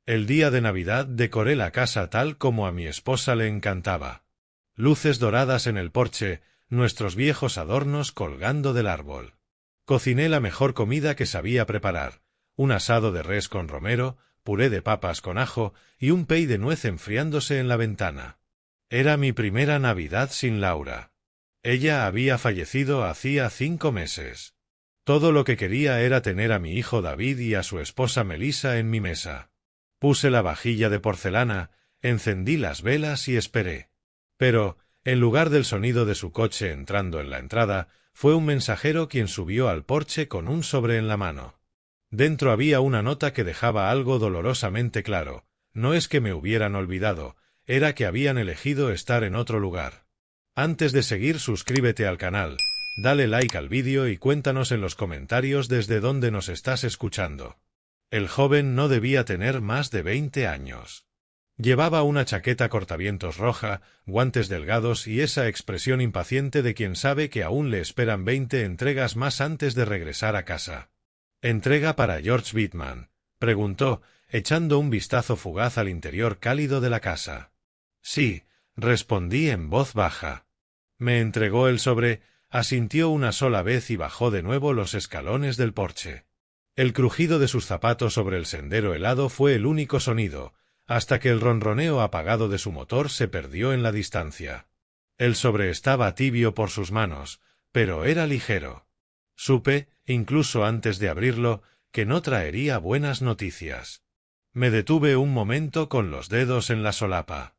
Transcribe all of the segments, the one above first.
El día de Navidad decoré la casa tal como a mi esposa le encantaba. Luces doradas en el porche, nuestros viejos adornos colgando del árbol. Cociné la mejor comida que sabía preparar, un asado de res con romero, puré de papas con ajo y un pay de nuez enfriándose en la ventana. Era mi primera Navidad sin Laura. Ella había fallecido hacía 5 meses. Todo lo que quería era tener a mi hijo David y a su esposa Melissa en mi mesa. Puse la vajilla de porcelana, encendí las velas y esperé. Pero, en lugar del sonido de su coche entrando en la entrada, fue un mensajero quien subió al porche con un sobre en la mano. Dentro había una nota que dejaba algo dolorosamente claro. No es que me hubieran olvidado, era que habían elegido estar en otro lugar. Antes de seguir, suscríbete al canal, dale like al vídeo y cuéntanos en los comentarios desde dónde nos estás escuchando. El joven no debía tener más de 20 años. Llevaba una chaqueta cortavientos roja, guantes delgados y esa expresión impaciente de quien sabe que aún le esperan 20 entregas más antes de regresar a casa. —¿Entrega para George Bitman? —preguntó, echando un vistazo fugaz al interior cálido de la casa. —Sí —respondí en voz baja. Me entregó el sobre, asintió una sola vez y bajó de nuevo los escalones del porche. El crujido de sus zapatos sobre el sendero helado fue el único sonido, hasta que el ronroneo apagado de su motor se perdió en la distancia. El sobre estaba tibio por sus manos, pero era ligero. Supe, incluso antes de abrirlo, que no traería buenas noticias. Me detuve un momento con los dedos en la solapa.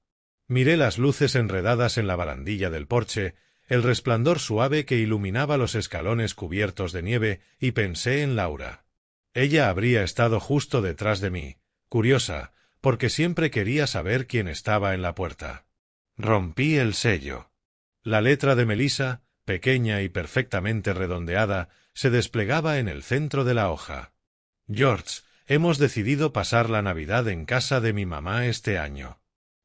Miré las luces enredadas en la barandilla del porche, el resplandor suave que iluminaba los escalones cubiertos de nieve, y pensé en Laura. Ella habría estado justo detrás de mí, curiosa, porque siempre quería saber quién estaba en la puerta. Rompí el sello. La letra de Melissa, pequeña y perfectamente redondeada, se desplegaba en el centro de la hoja. George, hemos decidido pasar la Navidad en casa de mi mamá este año.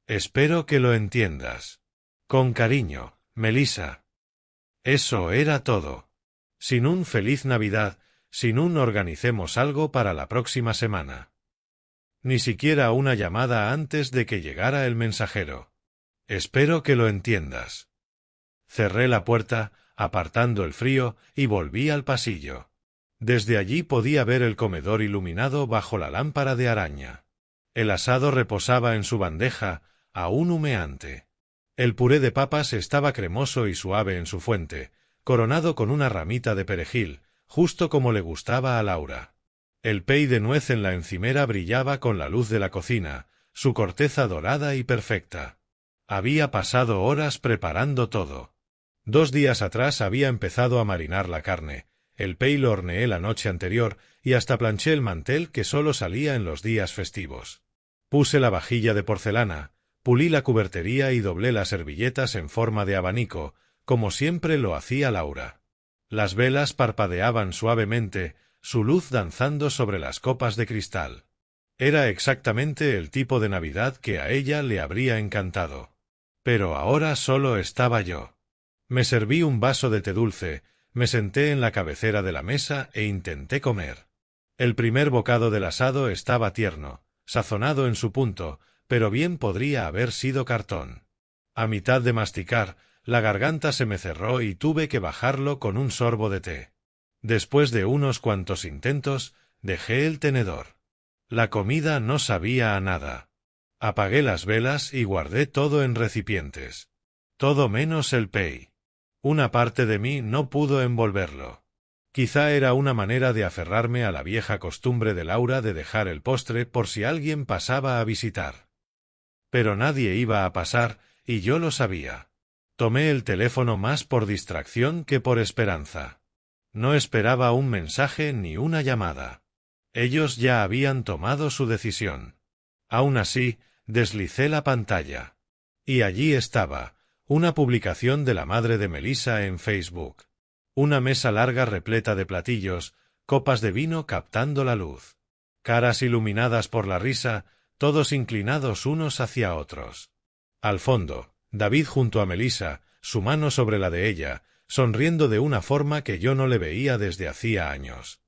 Espero que lo entiendas. Con cariño, Melissa. Eso era todo. Sin un feliz Navidad, sin un organicemos algo para la próxima semana. Ni siquiera una llamada antes de que llegara el mensajero. Espero que lo entiendas. Cerré la puerta, apartando el frío, y volví al pasillo. Desde allí podía ver el comedor iluminado bajo la lámpara de araña. El asado reposaba en su bandeja, aún humeante. El puré de papas estaba cremoso y suave en su fuente, coronado con una ramita de perejil, justo como le gustaba a Laura. El pay de nuez en la encimera brillaba con la luz de la cocina, su corteza dorada y perfecta. Había pasado horas preparando todo. 2 días atrás había empezado a marinar la carne, el pay lo horneé la noche anterior y hasta planché el mantel que solo salía en los días festivos. Puse la vajilla de porcelana, pulí la cubertería y doblé las servilletas en forma de abanico, como siempre lo hacía Laura. Las velas parpadeaban suavemente, su luz danzando sobre las copas de cristal. Era exactamente el tipo de Navidad que a ella le habría encantado. Pero ahora solo estaba yo. Me serví un vaso de té dulce, me senté en la cabecera de la mesa e intenté comer. El primer bocado del asado estaba tierno, sazonado en su punto, pero bien podría haber sido cartón. A mitad de masticar, la garganta se me cerró y tuve que bajarlo con un sorbo de té. Después de unos cuantos intentos, dejé el tenedor. La comida no sabía a nada. Apagué las velas y guardé todo en recipientes. Todo menos el pay. Una parte de mí no pudo envolverlo. Quizá era una manera de aferrarme a la vieja costumbre de Laura de dejar el postre por si alguien pasaba a visitar. Pero nadie iba a pasar, y yo lo sabía. Tomé el teléfono más por distracción que por esperanza. No esperaba un mensaje ni una llamada. Ellos ya habían tomado su decisión. Aún así, deslicé la pantalla. Y allí estaba, una publicación de la madre de Melissa en Facebook. Una mesa larga repleta de platillos, copas de vino captando la luz. Caras iluminadas por la risa, todos inclinados unos hacia otros. Al fondo, David junto a Melissa, su mano sobre la de ella, sonriendo de una forma que yo no le veía desde hacía años.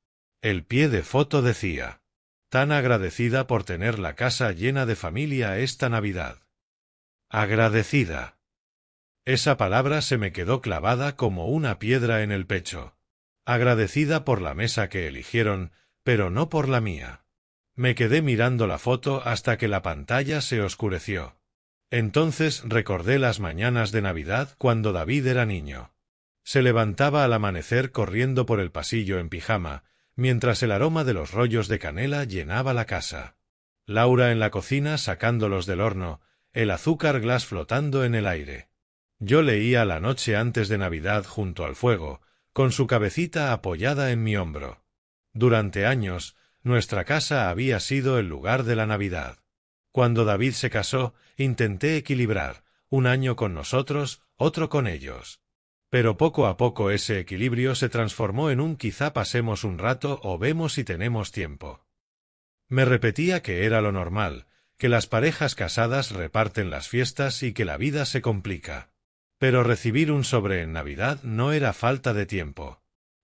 El pie de foto decía: tan agradecida por tener la casa llena de familia esta Navidad. Agradecida. Esa palabra se me quedó clavada como una piedra en el pecho. Agradecida por la mesa que eligieron, pero no por la mía. Me quedé mirando la foto hasta que la pantalla se oscureció. Entonces recordé las mañanas de Navidad cuando David era niño. Se levantaba al amanecer corriendo por el pasillo en pijama, mientras el aroma de los rollos de canela llenaba la casa. Laura en la cocina sacándolos del horno, el azúcar glas flotando en el aire. Yo leía la noche antes de Navidad junto al fuego, con su cabecita apoyada en mi hombro. Durante años, nuestra casa había sido el lugar de la Navidad. Cuando David se casó, intenté equilibrar, un año con nosotros, otro con ellos. Pero poco a poco ese equilibrio se transformó en un quizá pasemos un rato o vemos si tenemos tiempo. Me repetía que era lo normal, que las parejas casadas reparten las fiestas y que la vida se complica. Pero recibir un sobre en Navidad no era falta de tiempo.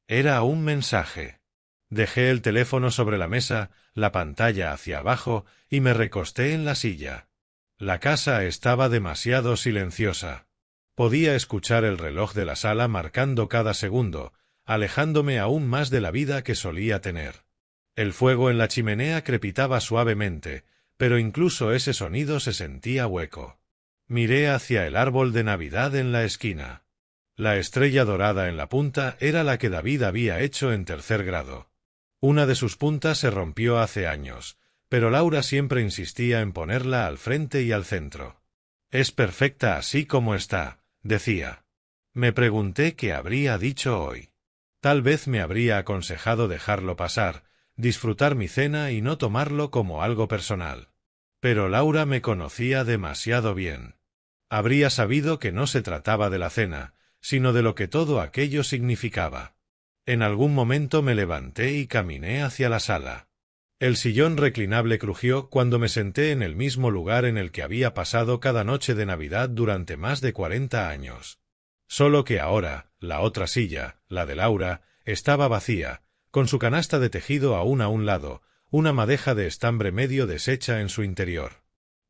Era un mensaje. Dejé el teléfono sobre la mesa, la pantalla hacia abajo, y me recosté en la silla. La casa estaba demasiado silenciosa. Podía escuchar el reloj de la sala marcando cada segundo, alejándome aún más de la vida que solía tener. El fuego en la chimenea crepitaba suavemente, pero incluso ese sonido se sentía hueco. Miré hacia el árbol de Navidad en la esquina. La estrella dorada en la punta era la que David había hecho en 3er grado. Una de sus puntas se rompió hace años, pero Laura siempre insistía en ponerla al frente y al centro. «Es perfecta así como está», decía. Me pregunté qué habría dicho hoy. Tal vez me habría aconsejado dejarlo pasar, disfrutar mi cena y no tomarlo como algo personal. Pero Laura me conocía demasiado bien. Habría sabido que no se trataba de la cena, sino de lo que todo aquello significaba. En algún momento me levanté y caminé hacia la sala. El sillón reclinable crujió cuando me senté en el mismo lugar en el que había pasado cada noche de Navidad durante más de 40 años. Solo que ahora, la otra silla, la de Laura, estaba vacía, con su canasta de tejido aún a un lado, una madeja de estambre medio deshecha en su interior.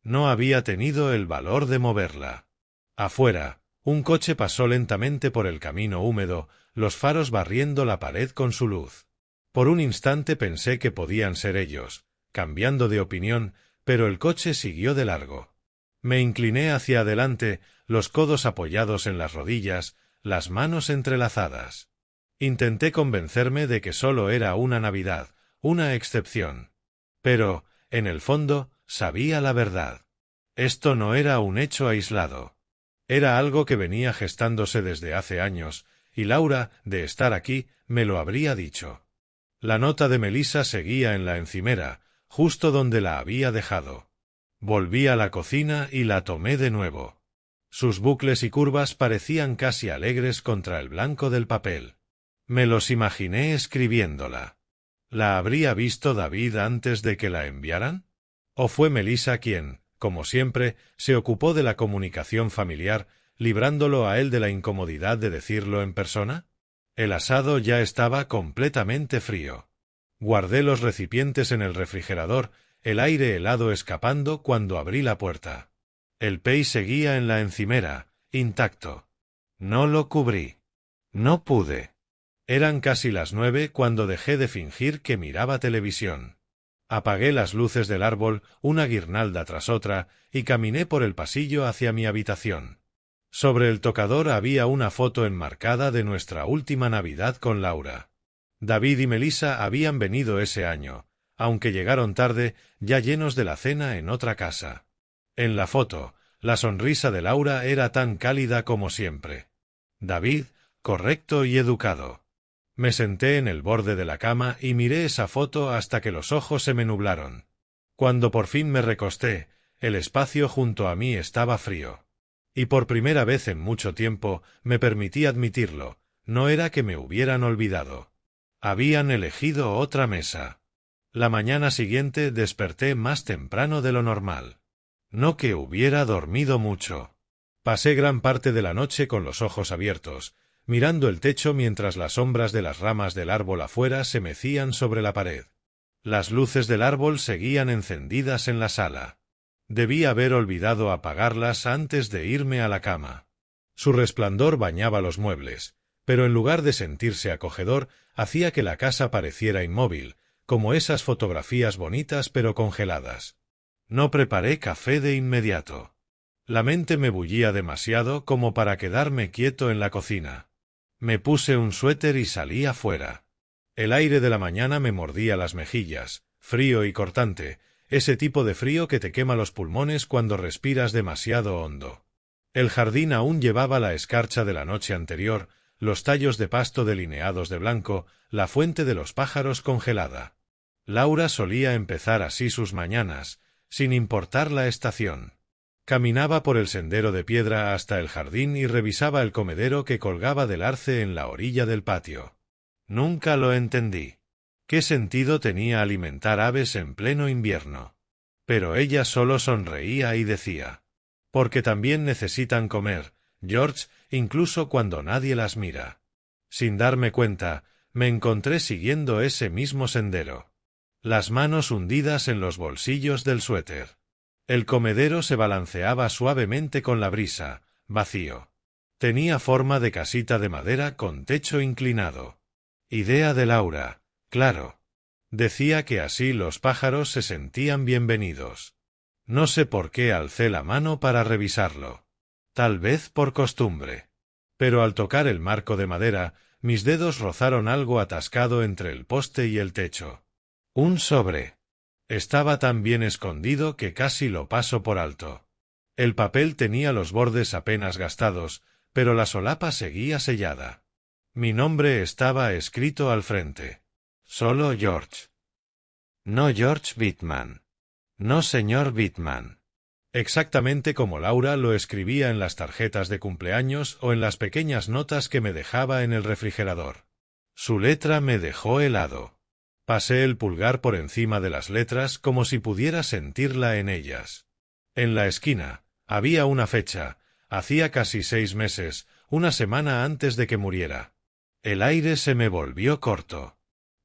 No había tenido el valor de moverla. Afuera, un coche pasó lentamente por el camino húmedo, los faros barriendo la pared con su luz. Por un instante pensé que podían ser ellos, cambiando de opinión, pero el coche siguió de largo. Me incliné hacia adelante, los codos apoyados en las rodillas, las manos entrelazadas. Intenté convencerme de que solo era una Navidad, una excepción. Pero, en el fondo, sabía la verdad. Esto no era un hecho aislado. Era algo que venía gestándose desde hace años, y Laura, de estar aquí, me lo habría dicho. La nota de Melissa seguía en la encimera, justo donde la había dejado. Volví a la cocina y la tomé de nuevo. Sus bucles y curvas parecían casi alegres contra el blanco del papel. Me los imaginé escribiéndola. ¿La habría visto David antes de que la enviaran? ¿O fue Melissa quien, como siempre, se ocupó de la comunicación familiar, librándolo a él de la incomodidad de decirlo en persona? El asado ya estaba completamente frío. Guardé los recipientes en el refrigerador, el aire helado escapando cuando abrí la puerta. El pey seguía en la encimera, intacto. No lo cubrí. No pude. Eran casi las 9 cuando dejé de fingir que miraba televisión. Apagué las luces del árbol, una guirnalda tras otra, y caminé por el pasillo hacia mi habitación. Sobre el tocador había una foto enmarcada de nuestra última Navidad con Laura. David y Melissa habían venido ese año, aunque llegaron tarde, ya llenos de la cena en otra casa. En la foto, la sonrisa de Laura era tan cálida como siempre. David, correcto y educado. Me senté en el borde de la cama y miré esa foto hasta que los ojos se me nublaron. Cuando por fin me recosté, el espacio junto a mí estaba frío. Y por primera vez en mucho tiempo me permití admitirlo, no era que me hubieran olvidado. Habían elegido otra mesa. La mañana siguiente desperté más temprano de lo normal. No que hubiera dormido mucho. Pasé gran parte de la noche con los ojos abiertos, mirando el techo mientras las sombras de las ramas del árbol afuera se mecían sobre la pared. Las luces del árbol seguían encendidas en la sala. Debí haber olvidado apagarlas antes de irme a la cama. Su resplandor bañaba los muebles, pero en lugar de sentirse acogedor, hacía que la casa pareciera inmóvil, como esas fotografías bonitas pero congeladas. No preparé café de inmediato. La mente me bullía demasiado como para quedarme quieto en la cocina. Me puse un suéter y salí afuera. El aire de la mañana me mordía las mejillas, frío y cortante, ese tipo de frío que te quema los pulmones cuando respiras demasiado hondo. El jardín aún llevaba la escarcha de la noche anterior, los tallos de pasto delineados de blanco, la fuente de los pájaros congelada. Laura solía empezar así sus mañanas, sin importar la estación. Caminaba por el sendero de piedra hasta el jardín y revisaba el comedero que colgaba del arce en la orilla del patio. Nunca lo entendí. ¿Qué sentido tenía alimentar aves en pleno invierno? Pero ella solo sonreía y decía: «Porque también necesitan comer, George, incluso cuando nadie las mira». Sin darme cuenta, me encontré siguiendo ese mismo sendero. Las manos hundidas en los bolsillos del suéter. El comedero se balanceaba suavemente con la brisa, vacío. Tenía forma de casita de madera con techo inclinado. Idea de Laura, claro. Decía que así los pájaros se sentían bienvenidos. No sé por qué alcé la mano para revisarlo. Tal vez por costumbre. Pero al tocar el marco de madera, mis dedos rozaron algo atascado entre el poste y el techo. Un sobre. Estaba tan bien escondido que casi lo paso por alto. El papel tenía los bordes apenas gastados, pero la solapa seguía sellada. Mi nombre estaba escrito al frente. Solo George. No George Bitman. No señor Bitman. Exactamente como Laura lo escribía en las tarjetas de cumpleaños o en las pequeñas notas que me dejaba en el refrigerador. Su letra me dejó helado. Pasé el pulgar por encima de las letras como si pudiera sentirla en ellas. En la esquina había una fecha, hacía casi 6 meses, una semana antes de que muriera. El aire se me volvió corto.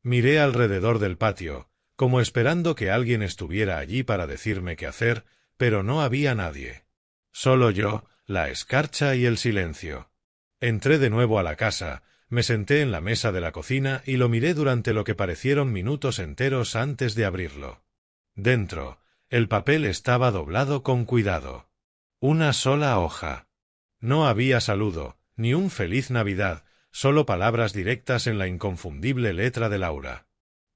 Miré alrededor del patio, como esperando que alguien estuviera allí para decirme qué hacer, pero no había nadie. Solo yo, la escarcha y el silencio. Entré de nuevo a la casa, me senté en la mesa de la cocina y lo miré durante lo que parecieron minutos enteros antes de abrirlo. Dentro, el papel estaba doblado con cuidado. Una sola hoja. No había saludo, ni un feliz Navidad, solo palabras directas en la inconfundible letra de Laura.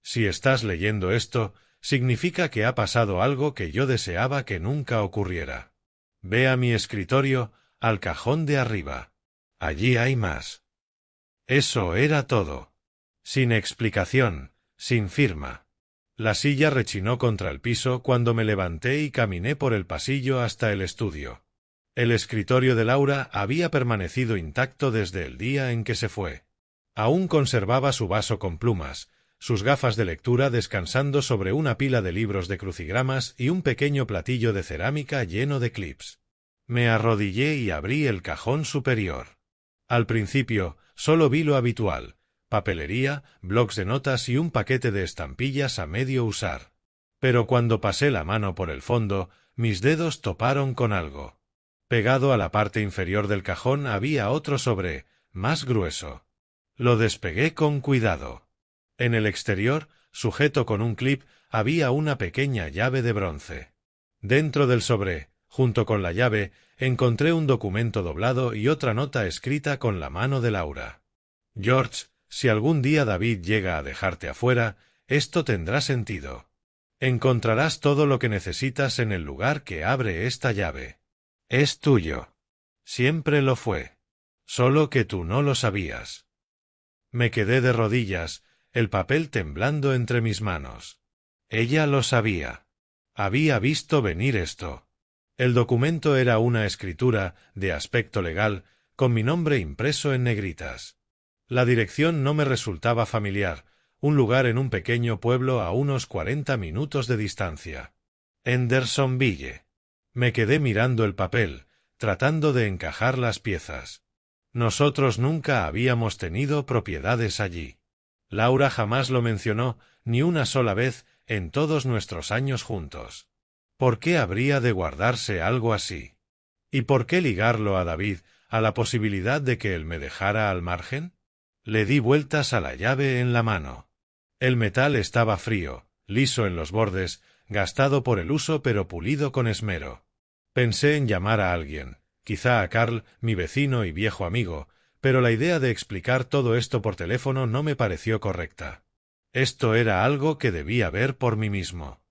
Si estás leyendo esto, significa que ha pasado algo que yo deseaba que nunca ocurriera. Ve a mi escritorio, al cajón de arriba. Allí hay más. Eso era todo. Sin explicación, sin firma. La silla rechinó contra el piso cuando me levanté y caminé por el pasillo hasta el estudio. El escritorio de Laura había permanecido intacto desde el día en que se fue. Aún conservaba su vaso con plumas, sus gafas de lectura descansando sobre una pila de libros de crucigramas y un pequeño platillo de cerámica lleno de clips. Me arrodillé y abrí el cajón superior. Al principio, solo vi lo habitual: papelería, blocs de notas y un paquete de estampillas a medio usar. Pero cuando pasé la mano por el fondo, mis dedos toparon con algo. Pegado a la parte inferior del cajón había otro sobre, más grueso. Lo despegué con cuidado. En el exterior, sujeto con un clip, había una pequeña llave de bronce. Dentro del sobre, junto con la llave, encontré un documento doblado y otra nota escrita con la mano de Laura. George, si algún día David llega a dejarte afuera, esto tendrá sentido. Encontrarás todo lo que necesitas en el lugar que abre esta llave. Es tuyo. Siempre lo fue. Solo que tú no lo sabías. Me quedé de rodillas, el papel temblando entre mis manos. Ella lo sabía. Había visto venir esto. El documento era una escritura, de aspecto legal, con mi nombre impreso en negritas. La dirección no me resultaba familiar, un lugar en un pequeño pueblo a unos 40 minutos de distancia. Hendersonville. Me quedé mirando el papel, tratando de encajar las piezas. Nosotros nunca habíamos tenido propiedades allí. Laura jamás lo mencionó, ni una sola vez en todos nuestros años juntos. ¿Por qué habría de guardarse algo así? ¿Y por qué ligarlo a David a la posibilidad de que él me dejara al margen? Le di vueltas a la llave en la mano. El metal estaba frío, liso en los bordes, gastado por el uso pero pulido con esmero. Pensé en llamar a alguien, quizá a Carl, mi vecino y viejo amigo, pero la idea de explicar todo esto por teléfono no me pareció correcta. Esto era algo que debía ver por mí mismo.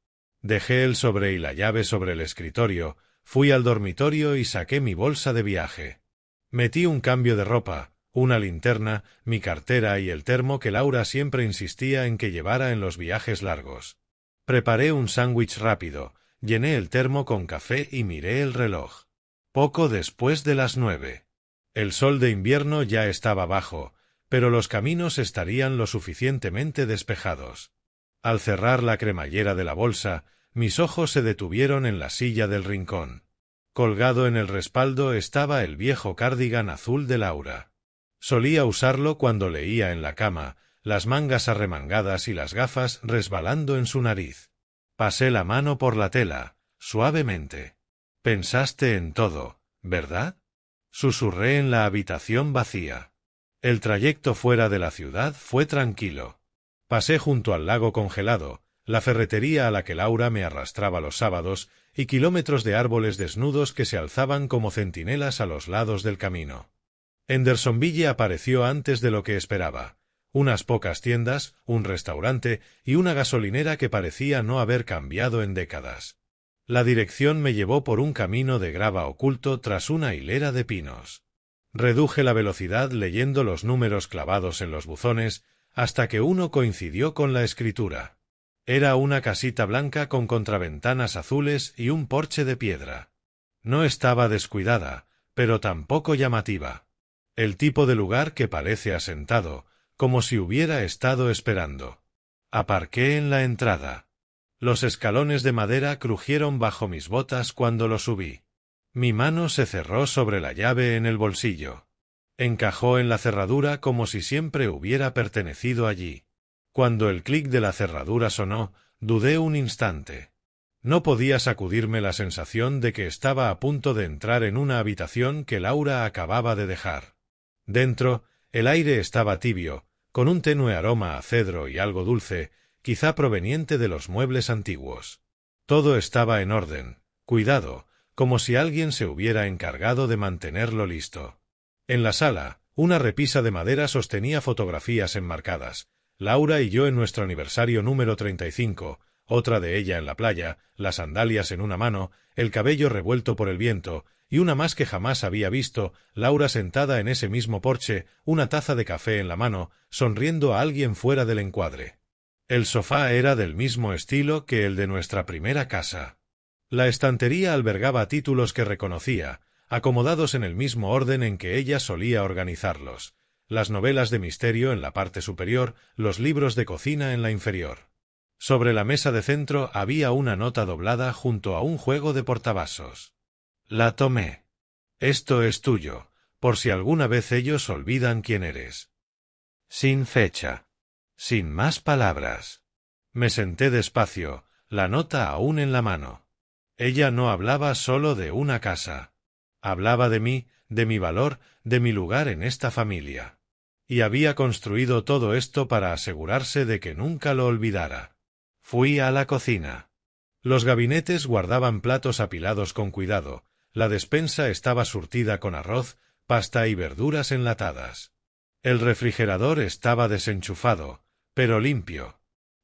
Dejé el sobre y la llave sobre el escritorio, fui al dormitorio y saqué mi bolsa de viaje. Metí un cambio de ropa, una linterna, mi cartera y el termo que Laura siempre insistía en que llevara en los viajes largos. Preparé un sándwich rápido, llené el termo con café y miré el reloj. Poco después de las 9. El sol de invierno ya estaba bajo, pero los caminos estarían lo suficientemente despejados. Al cerrar la cremallera de la bolsa, mis ojos se detuvieron en la silla del rincón. Colgado en el respaldo estaba el viejo cardigan azul de Laura. Solía usarlo cuando leía en la cama, las mangas arremangadas y las gafas resbalando en su nariz. Pasé la mano por la tela, suavemente. «Pensaste en todo, ¿verdad?», susurré en la habitación vacía. El trayecto fuera de la ciudad fue tranquilo. Pasé junto al lago congelado, la ferretería a la que Laura me arrastraba los sábados y kilómetros de árboles desnudos que se alzaban como centinelas a los lados del camino. Hendersonville apareció antes de lo que esperaba. Unas pocas tiendas, un restaurante y una gasolinera que parecía no haber cambiado en décadas. La dirección me llevó por un camino de grava oculto tras una hilera de pinos. Reduje la velocidad leyendo los números clavados en los buzones hasta que uno coincidió con la escritura. Era una casita blanca con contraventanas azules y un porche de piedra. No estaba descuidada, pero tampoco llamativa. El tipo de lugar que parece asentado, como si hubiera estado esperando. Aparqué en la entrada. Los escalones de madera crujieron bajo mis botas cuando los subí. Mi mano se cerró sobre la llave en el bolsillo. Encajó en la cerradura como si siempre hubiera pertenecido allí. Cuando el clic de la cerradura sonó, dudé un instante. No podía sacudirme la sensación de que estaba a punto de entrar en una habitación que Laura acababa de dejar. Dentro, el aire estaba tibio, con un tenue aroma a cedro y algo dulce, quizá proveniente de los muebles antiguos. Todo estaba en orden, cuidado, como si alguien se hubiera encargado de mantenerlo listo. En la sala, una repisa de madera sostenía fotografías enmarcadas. Laura y yo en nuestro aniversario número 35, otra de ella en la playa, las sandalias en una mano, el cabello revuelto por el viento, y una más que jamás había visto, Laura sentada en ese mismo porche, una taza de café en la mano, sonriendo a alguien fuera del encuadre. El sofá era del mismo estilo que el de nuestra primera casa. La estantería albergaba títulos que reconocía, acomodados en el mismo orden en que ella solía organizarlos. Las novelas de misterio en la parte superior, los libros de cocina en la inferior. Sobre la mesa de centro había una nota doblada junto a un juego de portavasos. La tomé. Esto es tuyo, por si alguna vez ellos olvidan quién eres. Sin fecha. Sin más palabras. Me senté despacio, la nota aún en la mano. Ella no hablaba solo de una casa. Hablaba de mí, de mi valor, de mi lugar en esta familia. Y había construido todo esto para asegurarse de que nunca lo olvidara. Fui a la cocina. Los gabinetes guardaban platos apilados con cuidado, la despensa estaba surtida con arroz, pasta y verduras enlatadas. El refrigerador estaba desenchufado, pero limpio.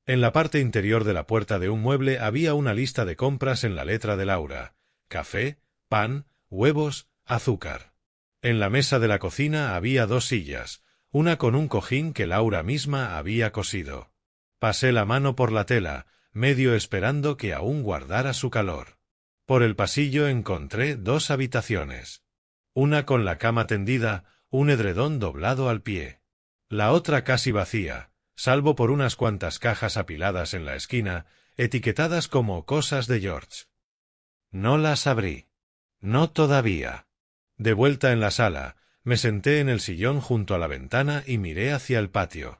En la parte interior de la puerta de un mueble había una lista de compras en la letra de Laura: café, pan, huevos, azúcar. En la mesa de la cocina había 2 sillas, una con un cojín que Laura misma había cosido. Pasé la mano por la tela, medio esperando que aún guardara su calor. Por el pasillo encontré 2 habitaciones. Una con la cama tendida, un edredón doblado al pie. La otra casi vacía, salvo por unas cuantas cajas apiladas en la esquina, etiquetadas como cosas de George. No las abrí. No todavía. De vuelta en la sala, me senté en el sillón junto a la ventana y miré hacia el patio.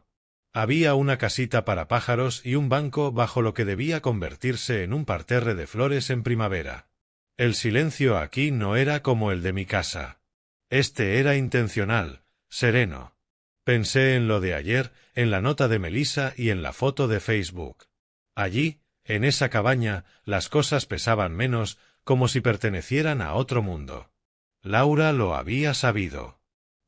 Había una casita para pájaros y un banco bajo lo que debía convertirse en un parterre de flores en primavera. El silencio aquí no era como el de mi casa. Este era intencional, sereno. Pensé en lo de ayer, en la nota de Melissa y en la foto de Facebook. Allí, en esa cabaña, las cosas pesaban menos, como si pertenecieran a otro mundo. Laura lo había sabido.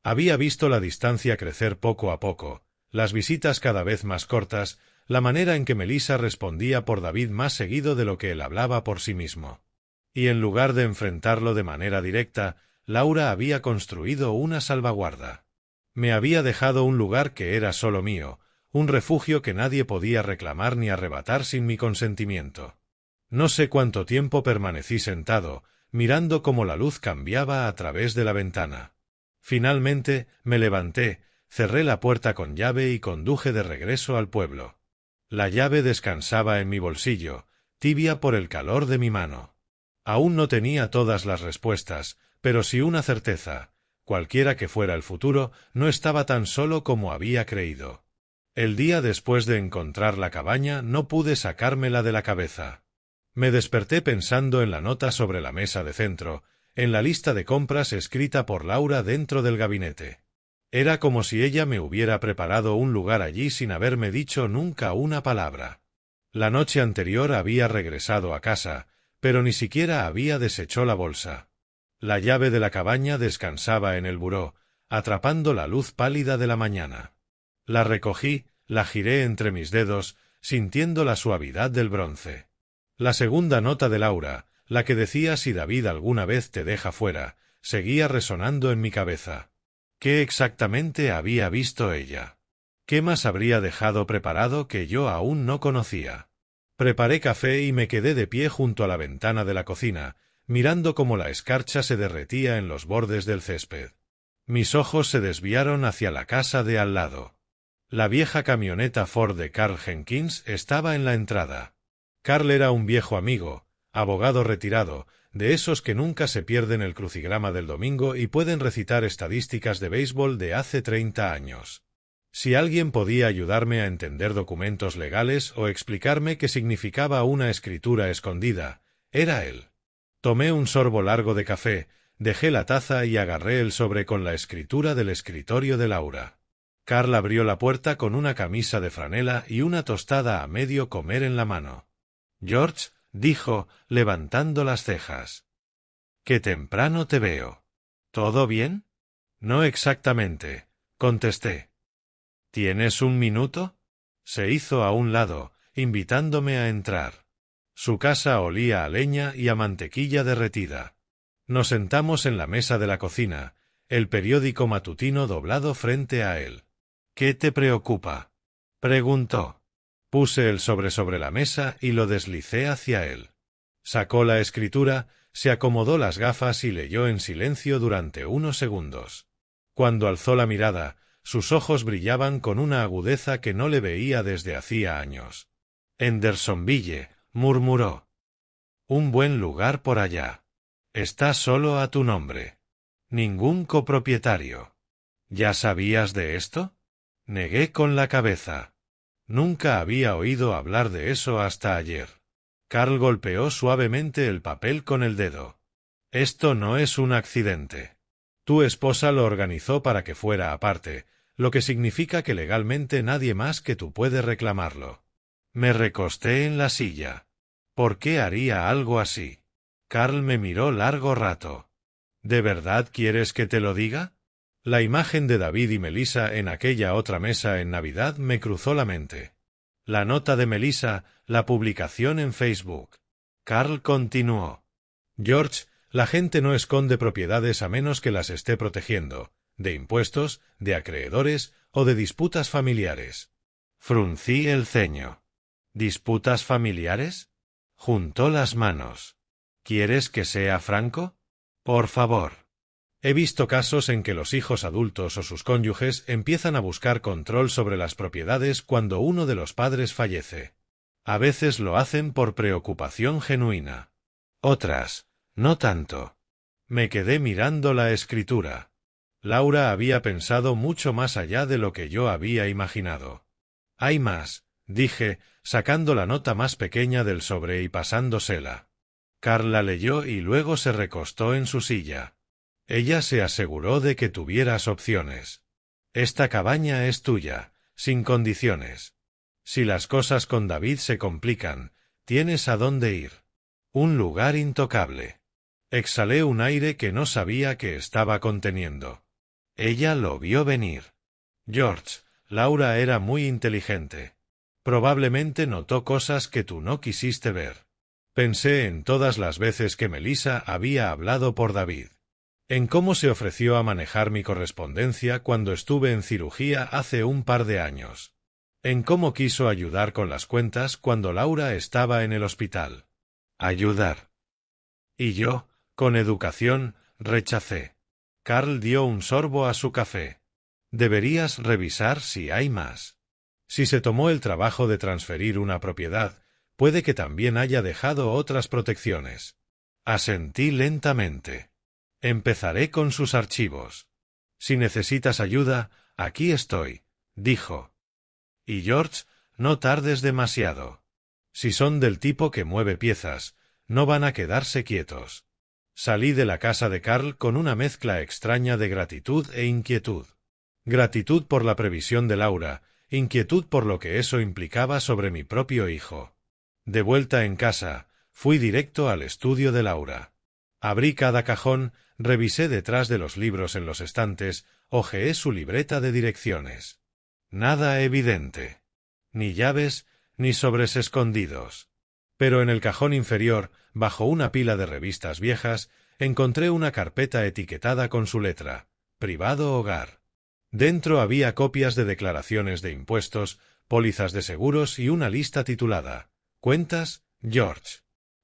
Había visto la distancia crecer poco a poco, las visitas cada vez más cortas, la manera en que Melissa respondía por David más seguido de lo que él hablaba por sí mismo. Y en lugar de enfrentarlo de manera directa, Laura había construido una salvaguarda. Me había dejado un lugar que era solo mío, un refugio que nadie podía reclamar ni arrebatar sin mi consentimiento. No sé cuánto tiempo permanecí sentado, mirando cómo la luz cambiaba a través de la ventana. Finalmente, me levanté, cerré la puerta con llave y conduje de regreso al pueblo. La llave descansaba en mi bolsillo, tibia por el calor de mi mano. Aún no tenía todas las respuestas, pero sí una certeza: cualquiera que fuera el futuro, no estaba tan solo como había creído. El día después de encontrar la cabaña no pude sacármela de la cabeza. Me desperté pensando en la nota sobre la mesa de centro, en la lista de compras escrita por Laura dentro del gabinete. Era como si ella me hubiera preparado un lugar allí sin haberme dicho nunca una palabra. La noche anterior había regresado a casa, pero ni siquiera había deshecho la bolsa. La llave de la cabaña descansaba en el buró, atrapando la luz pálida de la mañana. La recogí, la giré entre mis dedos, sintiendo la suavidad del bronce. La segunda nota de Laura, la que decía si David alguna vez te deja fuera, seguía resonando en mi cabeza. ¿Qué exactamente había visto ella? ¿Qué más habría dejado preparado que yo aún no conocía? Preparé café y me quedé de pie junto a la ventana de la cocina, mirando cómo la escarcha se derretía en los bordes del césped. Mis ojos se desviaron hacia la casa de al lado. La vieja camioneta Ford de Carl Jenkins estaba en la entrada. Carl era un viejo amigo, abogado retirado, de esos que nunca se pierden el crucigrama del domingo y pueden recitar estadísticas de béisbol de hace 30 años. Si alguien podía ayudarme a entender documentos legales o explicarme qué significaba una escritura escondida, era él. Tomé un sorbo largo de café, dejé la taza y agarré el sobre con la escritura del escritorio de Laura. Carl abrió la puerta con una camisa de franela y una tostada a medio comer en la mano. «George», dijo, levantando las cejas. «Qué temprano te veo. ¿Todo bien?» «No exactamente», contesté. «¿Tienes un minuto?» Se hizo a un lado, invitándome a entrar. Su casa olía a leña y a mantequilla derretida. Nos sentamos en la mesa de la cocina, el periódico matutino doblado frente a él. «¿Qué te preocupa?», preguntó. Puse el sobre la mesa y lo deslicé hacia él. Sacó la escritura, se acomodó las gafas y leyó en silencio durante unos segundos. Cuando alzó la mirada, sus ojos brillaban con una agudeza que no le veía desde hacía años. «Hendersonville», murmuró. «Un buen lugar por allá. Está solo a tu nombre. Ningún copropietario». «¿Ya sabías de esto?», negué con la cabeza. Nunca había oído hablar de eso hasta ayer. Carl golpeó suavemente el papel con el dedo. «Esto no es un accidente. Tu esposa lo organizó para que fuera aparte, lo que significa que legalmente nadie más que tú puede reclamarlo». Me recosté en la silla. ¿Por qué haría algo así? Carl me miró largo rato. ¿De verdad quieres que te lo diga? La imagen de David y Melissa en aquella otra mesa en Navidad me cruzó la mente. La nota de Melissa, la publicación en Facebook. Carl continuó. «George, la gente no esconde propiedades a menos que las esté protegiendo, de impuestos, de acreedores o de disputas familiares». Fruncí el ceño. «¿Disputas familiares?». Juntó las manos. «¿Quieres que sea franco? Por favor». He visto casos en que los hijos adultos o sus cónyuges empiezan a buscar control sobre las propiedades cuando uno de los padres fallece. A veces lo hacen por preocupación genuina. Otras, no tanto. Me quedé mirando la escritura. Laura había pensado mucho más allá de lo que yo había imaginado. Hay más, dije, sacando la nota más pequeña del sobre y pasándosela. Carl la leyó y luego se recostó en su silla. Ella se aseguró de que tuvieras opciones. Esta cabaña es tuya, sin condiciones. Si las cosas con David se complican, tienes a dónde ir. Un lugar intocable. Exhalé un aire que no sabía que estaba conteniendo. Ella lo vio venir. George, Laura era muy inteligente. Probablemente notó cosas que tú no quisiste ver. Pensé en todas las veces que Melissa había hablado por David. En cómo se ofreció a manejar mi correspondencia cuando estuve en cirugía hace un par de años. En cómo quiso ayudar con las cuentas cuando Laura estaba en el hospital. Ayudar. Y yo, con educación, rechacé. Carl dio un sorbo a su café. Deberías revisar si hay más. Si se tomó el trabajo de transferir una propiedad, puede que también haya dejado otras protecciones. Asentí lentamente. Empezaré con sus archivos. Si necesitas ayuda, aquí estoy, dijo. Y George, no tardes demasiado. Si son del tipo que mueve piezas, no van a quedarse quietos. Salí de la casa de Carl con una mezcla extraña de gratitud e inquietud. Gratitud por la previsión de Laura, inquietud por lo que eso implicaba sobre mi propio hijo. De vuelta en casa, fui directo al estudio de Laura. Abrí cada cajón, revisé detrás de los libros en los estantes, hojeé su libreta de direcciones. Nada evidente. Ni llaves, ni sobres escondidos. Pero en el cajón inferior, bajo una pila de revistas viejas, encontré una carpeta etiquetada con su letra, Privado Hogar. Dentro había copias de declaraciones de impuestos, pólizas de seguros y una lista titulada, Cuentas, George.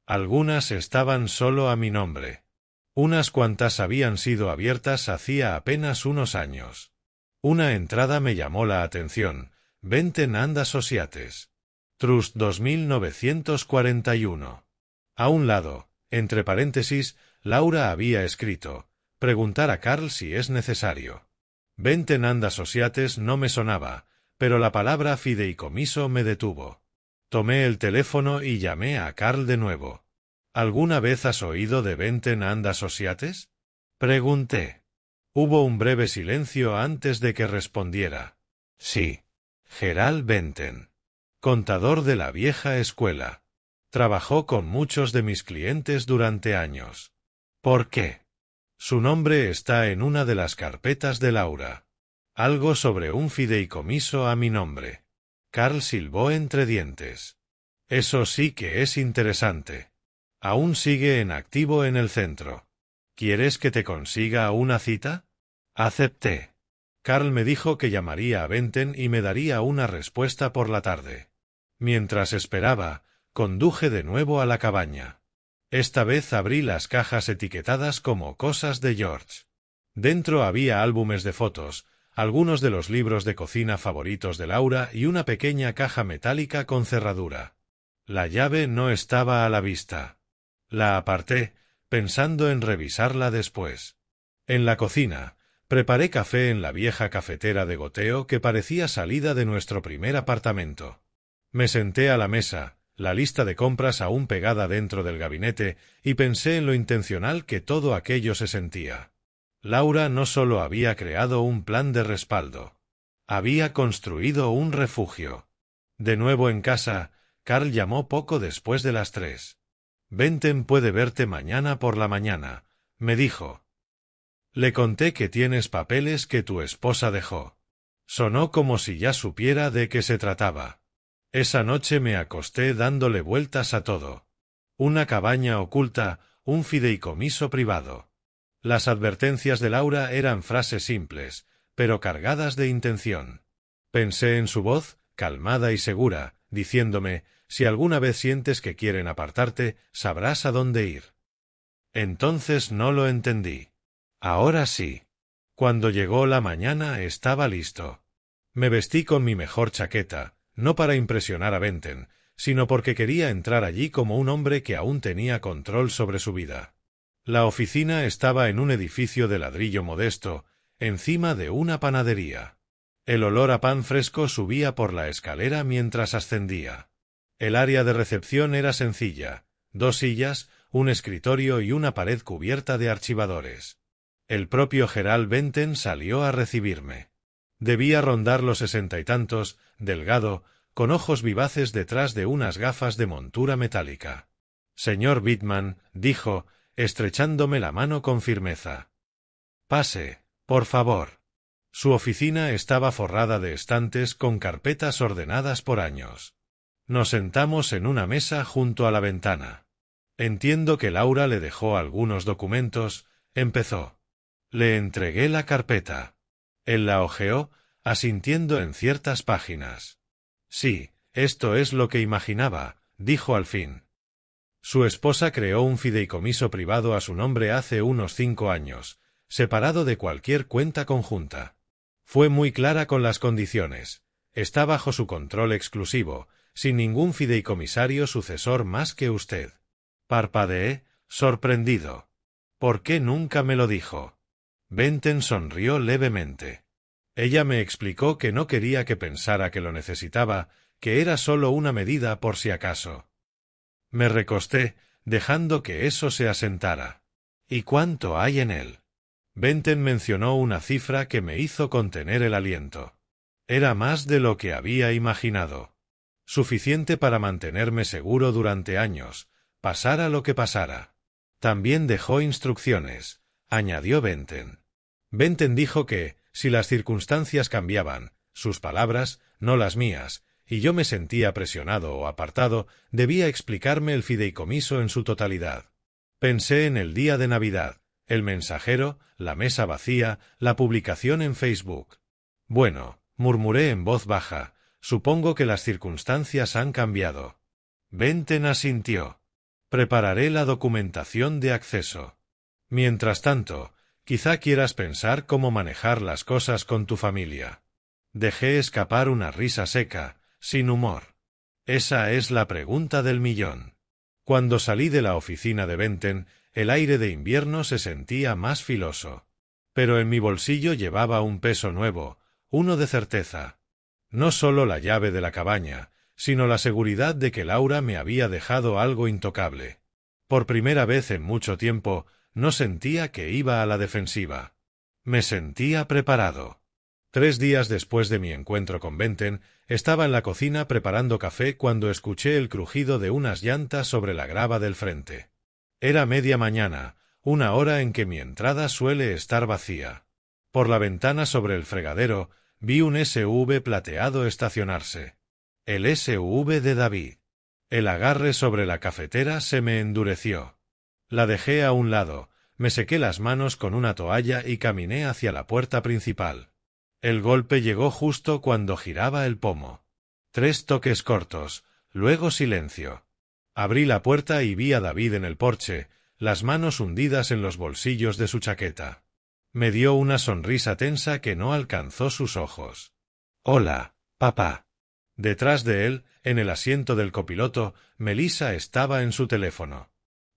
Algunas estaban solo a mi nombre. Unas cuantas habían sido abiertas hacía apenas unos años. Una entrada me llamó la atención, Benton and Associates. Trust 2941. A un lado, entre paréntesis, Laura había escrito, preguntar a Carl si es necesario. Benton and Associates no me sonaba, pero la palabra fideicomiso me detuvo. Tomé el teléfono y llamé a Carl de nuevo. ¿Alguna vez has oído de Benton and Associates? Pregunté. Hubo un breve silencio antes de que respondiera. Sí. Gerald Benton. Contador de la vieja escuela. Trabajó con muchos de mis clientes durante años. ¿Por qué? Su nombre está en una de las carpetas de Laura. Algo sobre un fideicomiso a mi nombre. Carl silbó entre dientes. Eso sí que es interesante. Aún sigue en activo en el centro. ¿Quieres que te consiga una cita? Acepté. Carl me dijo que llamaría a Benton y me daría una respuesta por la tarde. Mientras esperaba, conduje de nuevo a la cabaña. Esta vez abrí las cajas etiquetadas como cosas de George. Dentro había álbumes de fotos, algunos de los libros de cocina favoritos de Laura y una pequeña caja metálica con cerradura. La llave no estaba a la vista. La aparté, pensando en revisarla después. En la cocina, preparé café en la vieja cafetera de goteo que parecía salida de nuestro primer apartamento. Me senté a la mesa, la lista de compras aún pegada dentro del gabinete, y pensé en lo intencional que todo aquello se sentía. Laura no solo había creado un plan de respaldo. Había construido un refugio. De nuevo en casa, Carl llamó poco después de las 3. Benton puede verte mañana por la mañana, me dijo. Le conté que tienes papeles que tu esposa dejó. Sonó como si ya supiera de qué se trataba. Esa noche me acosté dándole vueltas a todo. Una cabaña oculta, un fideicomiso privado. Las advertencias de Laura eran frases simples, pero cargadas de intención. Pensé en su voz, calmada y segura, diciéndome, si alguna vez sientes que quieren apartarte, sabrás a dónde ir. Entonces no lo entendí. Ahora sí. Cuando llegó la mañana estaba listo. Me vestí con mi mejor chaqueta, no para impresionar a Benton, sino porque quería entrar allí como un hombre que aún tenía control sobre su vida. La oficina estaba en un edificio de ladrillo modesto, encima de una panadería. El olor a pan fresco subía por la escalera mientras ascendía. El área de recepción era sencilla: 2 sillas, un escritorio y una pared cubierta de archivadores. El propio Gerald Benton salió a recibirme. Debía rondar los 60 y tantos, delgado, con ojos vivaces detrás de unas gafas de montura metálica. «Señor Bittman», dijo, estrechándome la mano con firmeza. «Pase, por favor». Su oficina estaba forrada de estantes con carpetas ordenadas por años. Nos sentamos en una mesa junto a la ventana. «Entiendo que Laura le dejó algunos documentos», empezó. Le entregué la carpeta. Él la hojeó, asintiendo en ciertas páginas. «Sí, esto es lo que imaginaba», dijo al fin. Su esposa creó un fideicomiso privado a su nombre hace unos 5 años, separado de cualquier cuenta conjunta. Fue muy clara con las condiciones. Está bajo su control exclusivo, sin ningún fideicomisario sucesor más que usted. Parpadeé, sorprendido. ¿Por qué nunca me lo dijo? Benton sonrió levemente. Ella me explicó que no quería que pensara que lo necesitaba, que era solo una medida por si acaso. Me recosté, dejando que eso se asentara. ¿Y cuánto hay en él? Benton mencionó una cifra que me hizo contener el aliento. Era más de lo que había imaginado. Suficiente para mantenerme seguro durante años, pasara lo que pasara. También dejó instrucciones, añadió Benton. Benton dijo que, si las circunstancias cambiaban, sus palabras, no las mías, y yo me sentía presionado o apartado, debía explicarme el fideicomiso en su totalidad. Pensé en el día de Navidad, el mensajero, la mesa vacía, la publicación en Facebook. Bueno, murmuré en voz baja, supongo que las circunstancias han cambiado. Benton asintió. Prepararé la documentación de acceso. Mientras tanto, quizá quieras pensar cómo manejar las cosas con tu familia. Dejé escapar una risa seca, sin humor. Esa es la pregunta del millón. Cuando salí de la oficina de Benton, el aire de invierno se sentía más filoso. Pero en mi bolsillo llevaba un peso nuevo, uno de certeza. No solo la llave de la cabaña, sino la seguridad de que Laura me había dejado algo intocable. Por primera vez en mucho tiempo, no sentía que iba a la defensiva. Me sentía preparado. 3 días después de mi encuentro con Benton, estaba en la cocina preparando café cuando escuché el crujido de unas llantas sobre la grava del frente. Era media mañana, una hora en que mi entrada suele estar vacía. Por la ventana sobre el fregadero, vi un SUV plateado estacionarse. El SUV de David. El agarre sobre la cafetera se me endureció. La dejé a un lado, me sequé las manos con una toalla y caminé hacia la puerta principal. El golpe llegó justo cuando giraba el pomo. 3 toques cortos, luego silencio. Abrí la puerta y vi a David en el porche, las manos hundidas en los bolsillos de su chaqueta. Me dio una sonrisa tensa que no alcanzó sus ojos. «Hola, papá». Detrás de él, en el asiento del copiloto, Melissa estaba en su teléfono.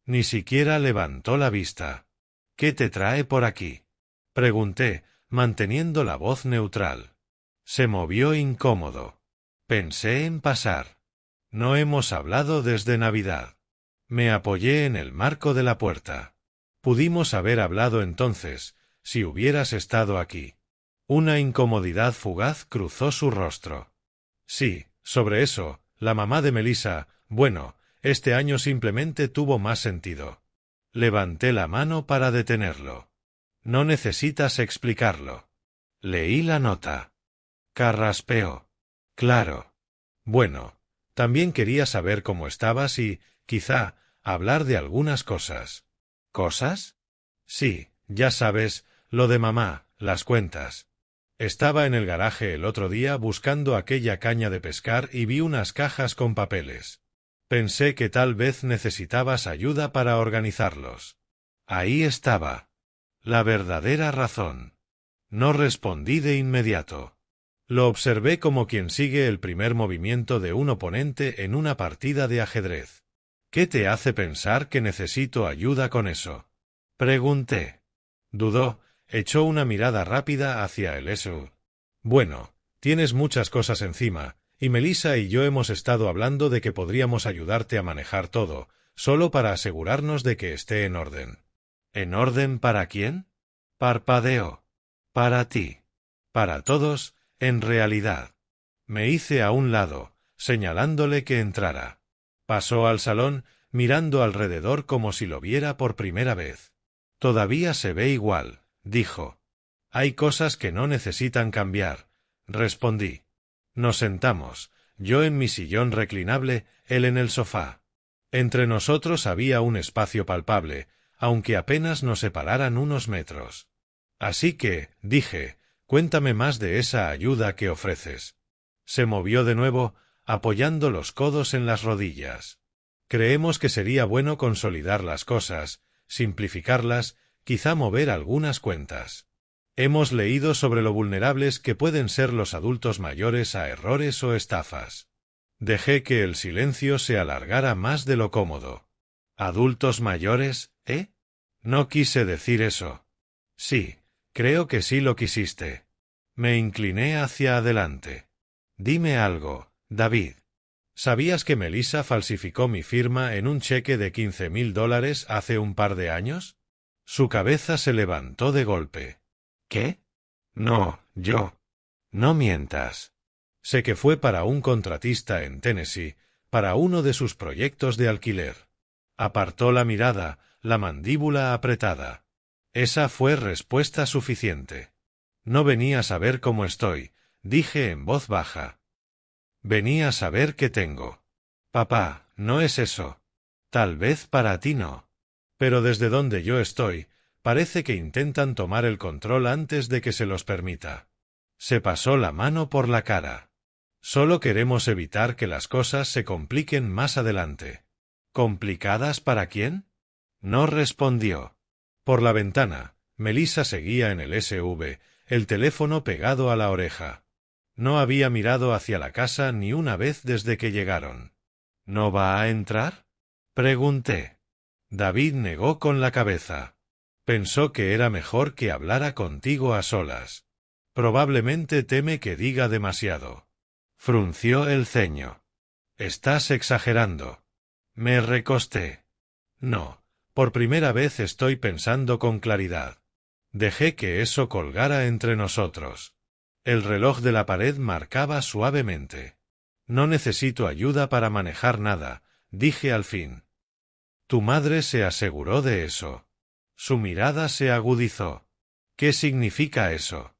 Ni siquiera levantó la vista. «¿Qué te trae por aquí?», pregunté, manteniendo la voz neutral. Se movió incómodo. Pensé en pasar. No hemos hablado desde Navidad. Me apoyé en el marco de la puerta. Pudimos haber hablado entonces, si hubieras estado aquí. Una incomodidad fugaz cruzó su rostro. Sí, sobre eso, la mamá de Melissa, bueno, este año simplemente tuvo más sentido. Levanté la mano para detenerlo. No necesitas explicarlo. Leí la nota. Carraspeó. Claro. Bueno, también quería saber cómo estabas y, quizá, hablar de algunas cosas. ¿Cosas? Sí, ya sabes, lo de mamá, las cuentas. Estaba en el garaje el otro día buscando aquella caña de pescar y vi unas cajas con papeles. Pensé que tal vez necesitabas ayuda para organizarlos. Ahí estaba. La verdadera razón. No respondí de inmediato. Lo observé como quien sigue el primer movimiento de un oponente en una partida de ajedrez. ¿Qué te hace pensar que necesito ayuda con eso?, pregunté. Dudó, echó una mirada rápida hacia el SUV. Bueno, Tienes muchas cosas encima, y Melissa y yo hemos estado hablando de que podríamos ayudarte a manejar todo, solo para asegurarnos de que esté en orden. ¿En orden para quién? Parpadeó. Para ti. Para todos, en realidad. Me hice a un lado, señalándole que entrara. Pasó al salón, mirando alrededor como si lo viera por primera vez. Todavía se ve igual, dijo. Hay cosas que no necesitan cambiar, respondí. Nos sentamos, yo en mi sillón reclinable, él en el sofá. Entre nosotros había un espacio palpable, aunque apenas nos separaran unos metros. Así que, dije, cuéntame más de esa ayuda que ofreces. Se movió de nuevo, apoyando los codos en las rodillas. Creemos que sería bueno consolidar las cosas, simplificarlas, quizá mover algunas cuentas. Hemos leído sobre lo vulnerables que pueden ser los adultos mayores a errores o estafas. Dejé que el silencio se alargara más de lo cómodo. ¿Adultos mayores, eh? No quise decir eso. Sí, creo que sí lo quisiste. Me incliné hacia adelante. Dime algo, David. ¿Sabías que Melissa falsificó mi firma en un cheque de $15,000 hace un par de años? Su cabeza se levantó de golpe. ¿Qué? No, yo. No mientas. Sé que fue para un contratista en Tennessee, para uno de sus proyectos de alquiler. Apartó la mirada, la mandíbula apretada. Esa fue respuesta suficiente. No venía a saber cómo estoy, dije en voz baja. Venía a saber qué tengo. Papá, no es eso. Tal vez para ti no. Pero desde donde yo estoy, parece que intentan tomar el control antes de que se los permita. Se pasó la mano por la cara. Solo queremos evitar que las cosas se compliquen más adelante. ¿Complicadas para quién? No respondió. Por la ventana, Melissa seguía en el SV, el teléfono pegado a la oreja. No había mirado hacia la casa ni una vez desde que llegaron. ¿No va a entrar? Pregunté. David negó con la cabeza. Pensó que era mejor que hablara contigo a solas. Probablemente teme que diga demasiado. Frunció el ceño. Estás exagerando. Me recosté. No, por primera vez estoy pensando con claridad. Dejé que eso colgara entre nosotros. El reloj de la pared marcaba suavemente. No necesito ayuda para manejar nada, dije al fin. Tu madre se aseguró de eso. Su mirada se agudizó. ¿Qué significa eso?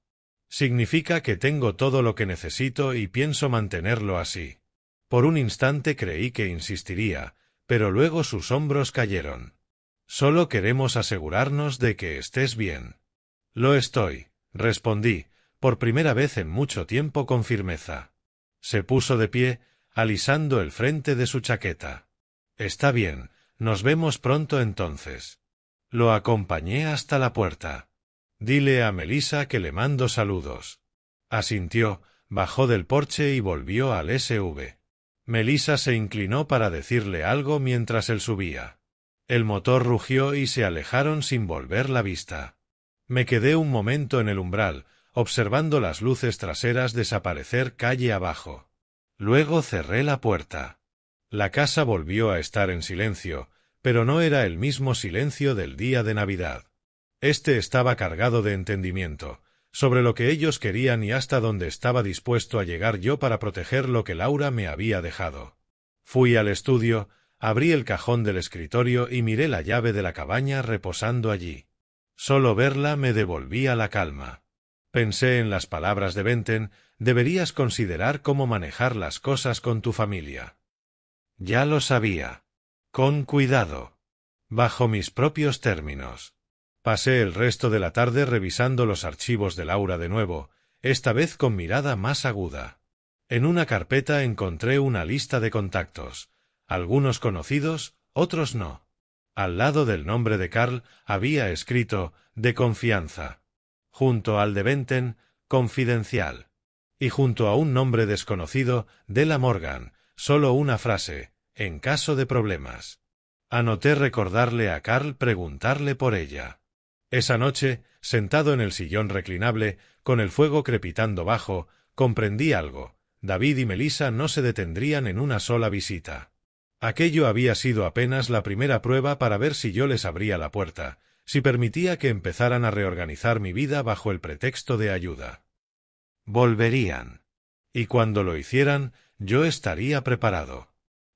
Significa que tengo todo lo que necesito y pienso mantenerlo así. Por un instante creí que insistiría, pero luego sus hombros cayeron. Solo queremos asegurarnos de que estés bien. Lo estoy, respondí, por primera vez en mucho tiempo con firmeza. Se puso de pie, alisando el frente de su chaqueta. Está bien, nos vemos pronto entonces. Lo acompañé hasta la puerta. Dile a Melissa que le mando saludos. Asintió, bajó del porche y volvió al SV. Melissa se inclinó para decirle algo mientras él subía. El motor rugió y se alejaron sin volver la vista. Me quedé un momento en el umbral, observando las luces traseras desaparecer calle abajo. Luego cerré la puerta. La casa volvió a estar en silencio, pero no era el mismo silencio del día de Navidad. Este estaba cargado de entendimiento, sobre lo que ellos querían y hasta dónde estaba dispuesto a llegar yo para proteger lo que Laura me había dejado. Fui al estudio, abrí el cajón del escritorio y miré la llave de la cabaña reposando allí. Solo verla me devolvía la calma. Pensé en las palabras de Benten: deberías considerar cómo manejar las cosas con tu familia. Ya lo sabía. Con cuidado. Bajo mis propios términos. Pasé el resto de la tarde revisando los archivos de Laura de nuevo, esta vez con mirada más aguda. En una carpeta encontré una lista de contactos, algunos conocidos, otros no. Al lado del nombre de Carl había escrito «de confianza». Junto al de Benten, «confidencial». Y junto a un nombre desconocido, Della Morgan, solo una frase, «en caso de problemas». Anoté recordarle a Carl preguntarle por ella. Esa noche, sentado en el sillón reclinable, con el fuego crepitando bajo, Comprendí algo. David y Melissa no se detendrían en una sola visita. Aquello había sido apenas la primera prueba para ver si yo les abría la puerta, si permitía que empezaran a reorganizar mi vida bajo el pretexto de ayuda. Volverían. Y cuando lo hicieran, yo estaría preparado.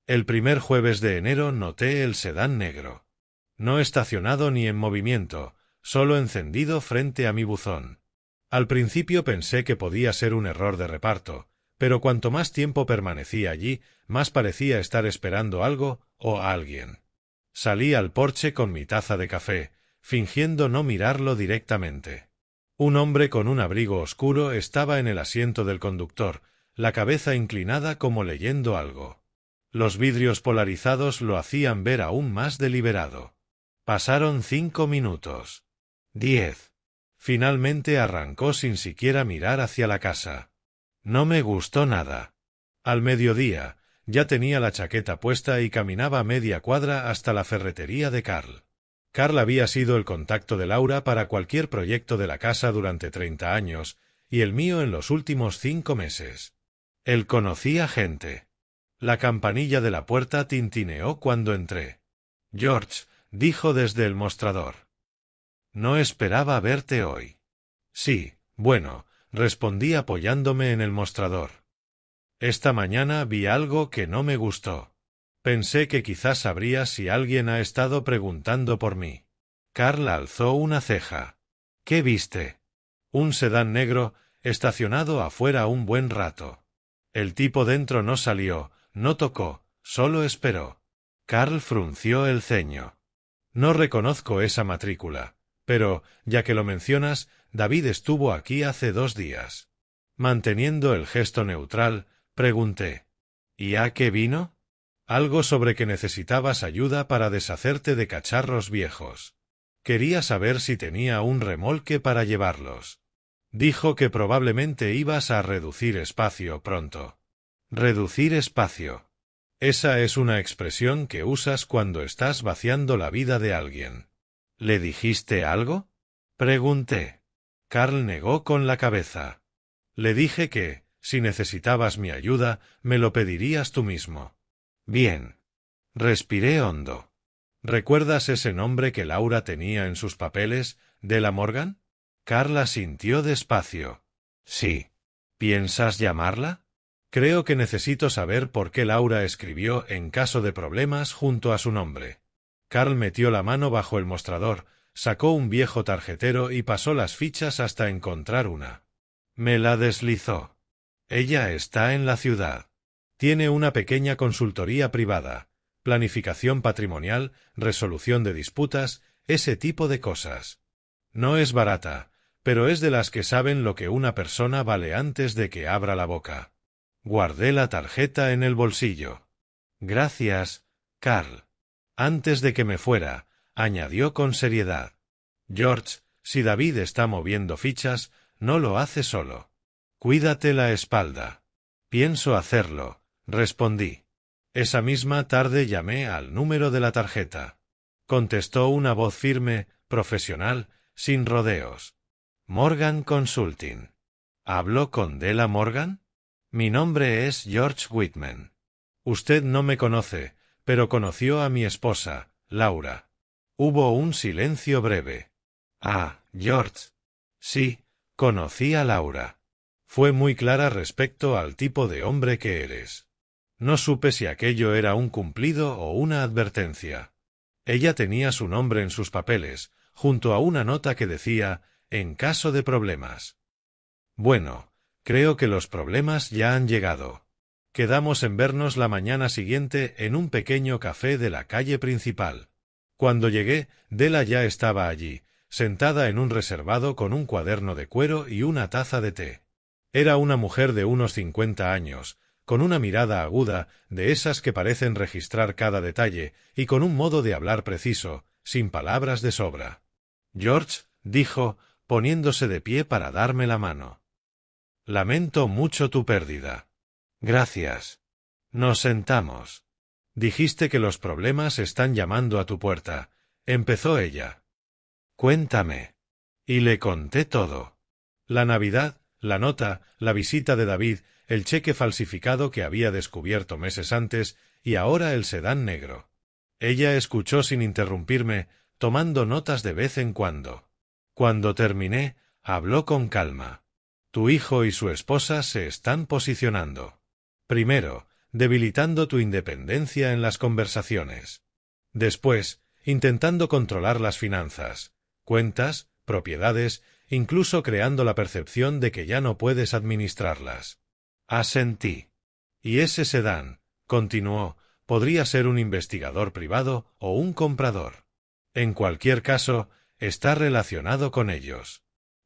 El primer jueves de enero noté el sedán negro. No estacionado ni en movimiento, solo encendido frente a mi buzón. Al principio pensé que podía ser un error de reparto, pero cuanto más tiempo permanecí allí, más parecía estar esperando algo o a alguien. Salí al porche con mi taza de café, fingiendo no mirarlo directamente. Un hombre con un abrigo oscuro estaba en el asiento del conductor, la cabeza inclinada como leyendo algo. Los vidrios polarizados lo hacían ver aún más deliberado. Pasaron 5 minutos. 10. Finalmente arrancó sin siquiera mirar hacia la casa. No me gustó nada. Al mediodía, ya tenía la chaqueta puesta y caminaba media cuadra hasta la ferretería de Carl. Carl había sido el contacto de Laura para cualquier proyecto de la casa durante 30 años, y el mío en los últimos 5 meses. Él conocía gente. La campanilla de la puerta tintineó cuando entré. «George», dijo desde el mostrador. «No esperaba verte hoy». «Sí, bueno», respondí apoyándome en el mostrador. «Esta mañana vi algo que no me gustó. Pensé que quizás sabrías si alguien ha estado preguntando por mí». Carl alzó una ceja. «¿Qué viste?» «Un sedán negro, estacionado afuera un buen rato. El tipo dentro no salió, no tocó, solo esperó». Carl frunció el ceño. «No reconozco esa matrícula, pero, ya que lo mencionas, David estuvo aquí hace 2 días». Manteniendo el gesto neutral, pregunté: «¿Y a qué vino?» «Algo sobre que necesitabas ayuda para deshacerte de cacharros viejos. Quería saber si tenía un remolque para llevarlos. Dijo que probablemente ibas a reducir espacio pronto». «Reducir espacio». Esa es una expresión que usas cuando estás vaciando la vida de alguien. ¿Le dijiste algo?, pregunté. Carl negó con la cabeza. Le dije que, si necesitabas mi ayuda, me lo pedirías tú mismo. Bien. Respiré hondo. ¿Recuerdas ese nombre que Laura tenía en sus papeles, Della Morgan? Carl asintió despacio. Sí. ¿Piensas llamarla? Creo que necesito saber por qué Laura escribió «en caso de problemas» junto a su nombre. Carl metió la mano bajo el mostrador, sacó un viejo tarjetero y pasó las fichas hasta encontrar una. Me la deslizó. Ella está en la ciudad. Tiene una pequeña consultoría privada, planificación patrimonial, resolución de disputas, ese tipo de cosas. No es barata, pero es de las que saben lo que una persona vale antes de que abra la boca. Guardé la tarjeta en el bolsillo. Gracias, Carl. Antes de que me fuera, añadió con seriedad. George, si David está moviendo fichas, no lo hace solo. Cuídate la espalda. Pienso hacerlo, respondí. Esa misma tarde llamé al número de la tarjeta. Contestó una voz firme, profesional, sin rodeos. Morgan Consulting. ¿Hablo con Della Morgan? Mi nombre es George Whitman. Usted no me conoce, pero conoció a mi esposa, Laura. Hubo un silencio breve. Ah, George. Sí, conocí a Laura. Fue muy clara respecto al tipo de hombre que eres. No supe si aquello era un cumplido o una advertencia. Ella tenía su nombre en sus papeles, junto a una nota que decía «en caso de problemas». Bueno, creo que los problemas ya han llegado. Quedamos en vernos la mañana siguiente en un pequeño café de la calle principal. Cuando llegué, Della ya estaba allí, sentada en un reservado con un cuaderno de cuero y una taza de té. Era una mujer de unos 50 años, con una mirada aguda, de esas que parecen registrar cada detalle, y con un modo de hablar preciso, sin palabras de sobra. «George», dijo, poniéndose de pie para darme la mano. «Lamento mucho tu pérdida». «Gracias». Nos sentamos. «Dijiste que los problemas están llamando a tu puerta», empezó ella. «Cuéntame». Y le conté todo. La Navidad, La nota, la visita de David, el cheque falsificado que había descubierto meses antes y ahora el sedán negro. Ella escuchó sin interrumpirme, tomando notas de vez en cuando. Cuando terminé, habló con calma. Tu hijo y su esposa se están posicionando. Primero, debilitando tu independencia en las conversaciones. Después, intentando controlar las finanzas, cuentas, propiedades, incluso creando la percepción de que ya no puedes administrarlas. Asentí. Y ese sedán, continuó, podría ser un investigador privado o un comprador. En cualquier caso, está relacionado con ellos.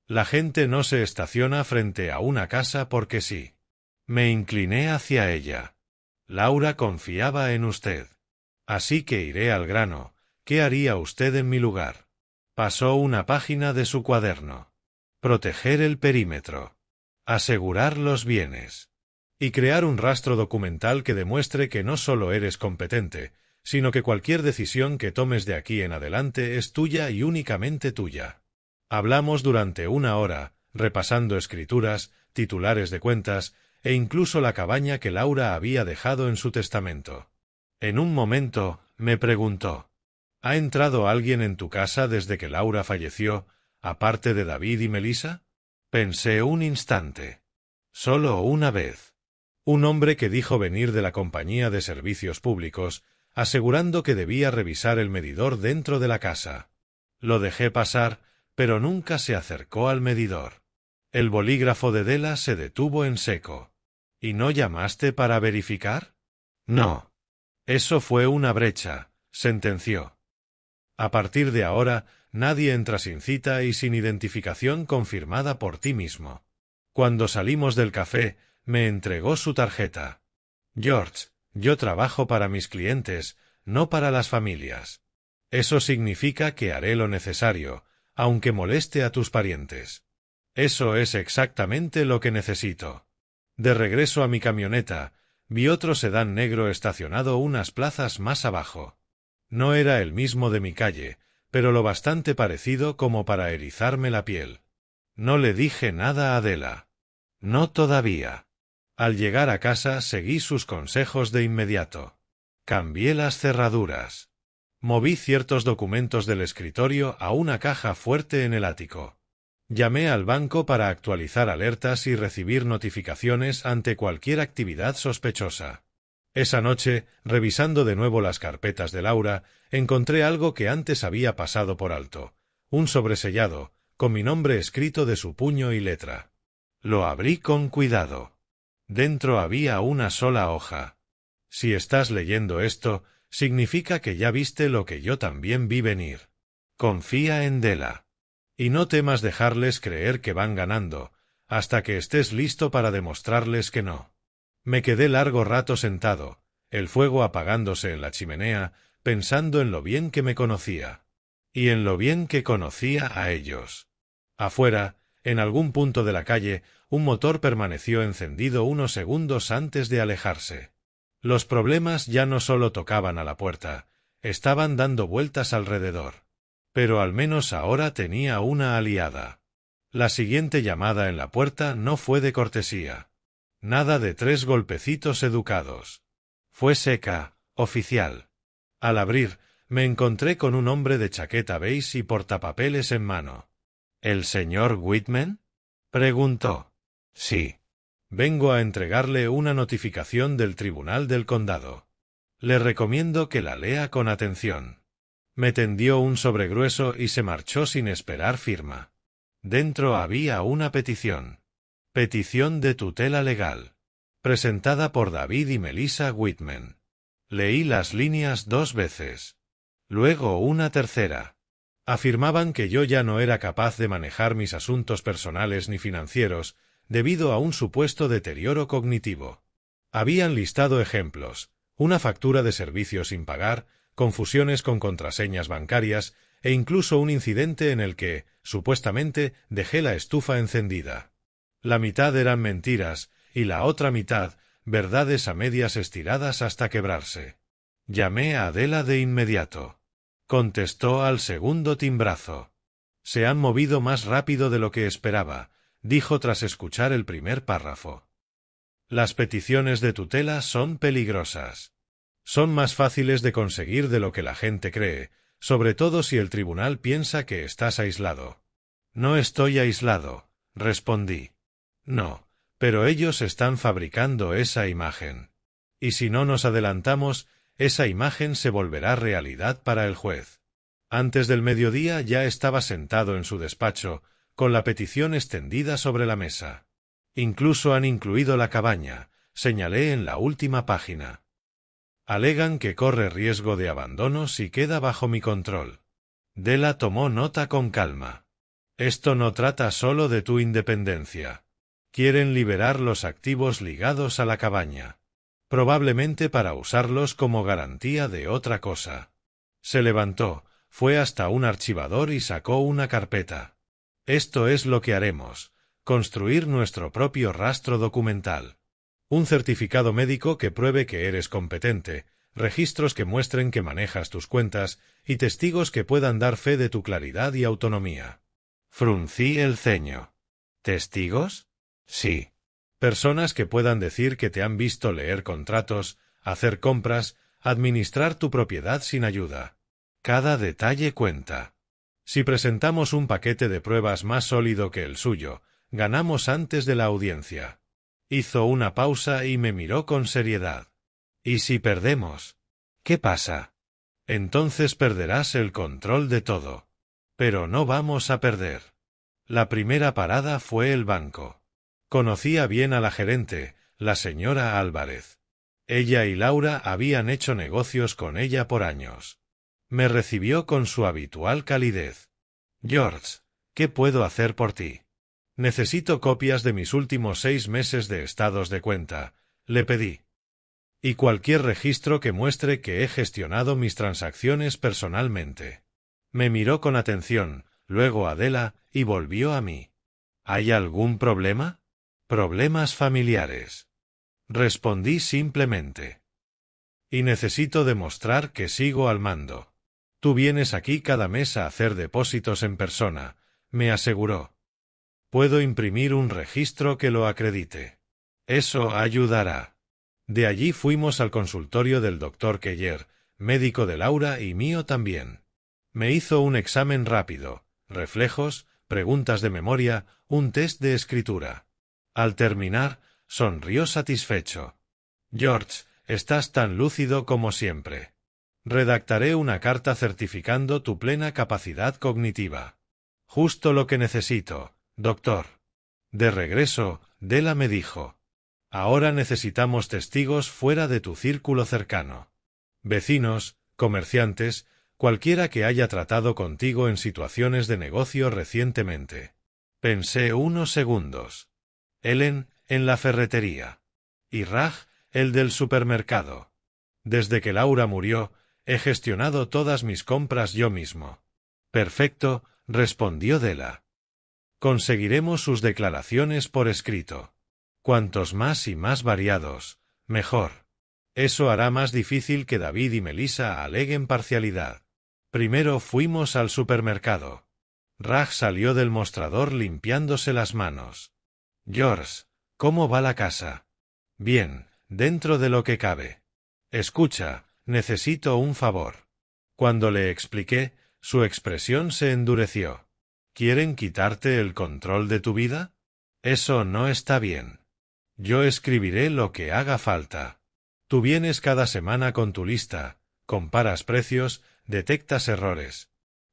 La gente no se estaciona frente a una casa porque sí. Me incliné hacia ella. Laura confiaba en usted. Así que iré al grano. ¿Qué haría usted en mi lugar? Pasó una página de su cuaderno. Proteger el perímetro. Asegurar los bienes. Y crear un rastro documental que demuestre que no solo eres competente, sino que cualquier decisión que tomes de aquí en adelante es tuya y únicamente tuya. Hablamos durante 1 hora, repasando escrituras, titulares de cuentas, e incluso la cabaña que Laura había dejado en su testamento. En un momento, me preguntó, ¿ha entrado alguien en tu casa desde que Laura falleció, aparte de David y Melissa? Pensé un instante. Solo una vez. Un hombre que dijo venir de la compañía de servicios públicos, asegurando que debía revisar el medidor dentro de la casa. Lo dejé pasar, pero nunca se acercó al medidor. El bolígrafo de Della se detuvo en seco. ¿Y no llamaste para verificar? No. Eso fue una brecha, sentenció. A partir de ahora, nadie entra sin cita y sin identificación confirmada por ti mismo. Cuando salimos del café, me entregó su tarjeta. George, yo trabajo para mis clientes, no para las familias. Eso significa que haré lo necesario, aunque moleste a tus parientes. Eso es exactamente lo que necesito. De regreso a mi camioneta, vi otro sedán negro estacionado unas plazas más abajo. No era el mismo de mi calle, pero lo bastante parecido como para erizarme la piel. No le dije nada a Adela. No todavía. Al llegar a casa seguí sus consejos de inmediato. Cambié las cerraduras. Moví ciertos documentos del escritorio a una caja fuerte en el ático. Llamé al banco para actualizar alertas y recibir notificaciones ante cualquier actividad sospechosa. Esa noche, revisando de nuevo las carpetas de Laura, encontré algo que antes había pasado por alto. Un sobresellado, con mi nombre escrito de su puño y letra. Lo abrí con cuidado. Dentro había una sola hoja. Si estás leyendo esto, significa que ya viste lo que yo también vi venir. Confía en Della. Y no temas dejarles creer que van ganando, hasta que estés listo para demostrarles que no. Me quedé largo rato sentado, el fuego apagándose en la chimenea, pensando en lo bien que me conocía. Y en lo bien que conocía a ellos. Afuera, en algún punto de la calle, un motor permaneció encendido unos segundos antes de alejarse. Los problemas ya no solo tocaban a la puerta, estaban dando vueltas alrededor. Pero al menos ahora tenía una aliada. La siguiente llamada en la puerta no fue de cortesía. Nada de 3 golpecitos educados. Fue seca, oficial. Al abrir, me encontré con un hombre de chaqueta beige y portapapeles en mano. ¿El señor Whitman? Preguntó. Sí. Vengo a entregarle una notificación del Tribunal del Condado. Le recomiendo que la lea con atención. Me tendió un sobre grueso y se marchó sin esperar firma. Dentro había una petición. Petición de tutela legal. Presentada por David y Melissa Whitman. Leí las líneas 2 veces. Luego una tercera. Afirmaban que yo ya no era capaz de manejar mis asuntos personales ni financieros debido a un supuesto deterioro cognitivo. Habían listado ejemplos: una factura de servicios sin pagar, confusiones con contraseñas bancarias e incluso un incidente en el que, supuestamente, dejé la estufa encendida. La mitad eran mentiras y la otra mitad, verdades a medias estiradas hasta quebrarse. Llamé a Adela de inmediato. Contestó al segundo timbrazo. Se han movido más rápido de lo que esperaba, dijo tras escuchar el primer párrafo. Las peticiones de tutela son peligrosas. Son más fáciles de conseguir de lo que la gente cree, sobre todo si el tribunal piensa que estás aislado. No estoy aislado, respondí. No, pero ellos están fabricando esa imagen. Y si no nos adelantamos, esa imagen se volverá realidad para el juez. Antes del mediodía ya estaba sentado en su despacho, con la petición extendida sobre la mesa. Incluso han incluido la cabaña, señalé en la última página. Alegan que corre riesgo de abandono si queda bajo mi control. Della tomó nota con calma. Esto no trata solo de tu independencia. Quieren liberar los activos ligados a la cabaña. Probablemente para usarlos como garantía de otra cosa. Se levantó, fue hasta un archivador y sacó una carpeta. Esto es lo que haremos, construir nuestro propio rastro documental. Un certificado médico que pruebe que eres competente, registros que muestren que manejas tus cuentas y testigos que puedan dar fe de tu claridad y autonomía. Fruncí el ceño. ¿Testigos? Sí. Personas que puedan decir que te han visto leer contratos, hacer compras, administrar tu propiedad sin ayuda. Cada detalle cuenta. Si presentamos un paquete de pruebas más sólido que el suyo, ganamos antes de la audiencia. Hizo una pausa y me miró con seriedad. ¿Y si perdemos? ¿Qué pasa? Entonces perderás el control de todo. Pero no vamos a perder. La primera parada fue el banco. Conocía bien a la gerente, la señora Álvarez. Ella y Laura habían hecho negocios con ella por años. Me recibió con su habitual calidez. George, ¿qué puedo hacer por ti? Necesito copias de mis últimos 6 meses de estados de cuenta, le pedí. Y cualquier registro que muestre que he gestionado mis transacciones personalmente. Me miró con atención, luego a Della, y volvió a mí. ¿Hay algún problema? Problemas familiares. Respondí simplemente. Y necesito demostrar que sigo al mando. Tú vienes aquí cada mes a hacer depósitos en persona, me aseguró. Puedo imprimir un registro que lo acredite. Eso ayudará. De allí fuimos al consultorio del doctor Keller, médico de Laura y mío también. Me hizo un examen rápido, reflejos, preguntas de memoria, un test de escritura. Al terminar, sonrió satisfecho. George, estás tan lúcido como siempre. Redactaré una carta certificando tu plena capacidad cognitiva. Justo lo que necesito, doctor. De regreso, Della me dijo. Ahora necesitamos testigos fuera de tu círculo cercano. Vecinos, comerciantes, cualquiera que haya tratado contigo en situaciones de negocio recientemente. Pensé unos segundos. Ellen, en la ferretería. Y Raj, el del supermercado. Desde que Laura murió, he gestionado todas mis compras yo mismo. Perfecto, respondió Della. Conseguiremos sus declaraciones por escrito. Cuantos más y más variados, mejor. Eso hará más difícil que David y Melissa aleguen parcialidad. Primero fuimos al supermercado. Raj salió del mostrador limpiándose las manos. George, ¿cómo va la casa? Bien, dentro de lo que cabe. Escucha, necesito un favor. Cuando le expliqué, su expresión se endureció. ¿Quieren quitarte el control de tu vida? Eso no está bien. Yo escribiré lo que haga falta. Tú vienes cada semana con tu lista, comparas precios, detectas errores.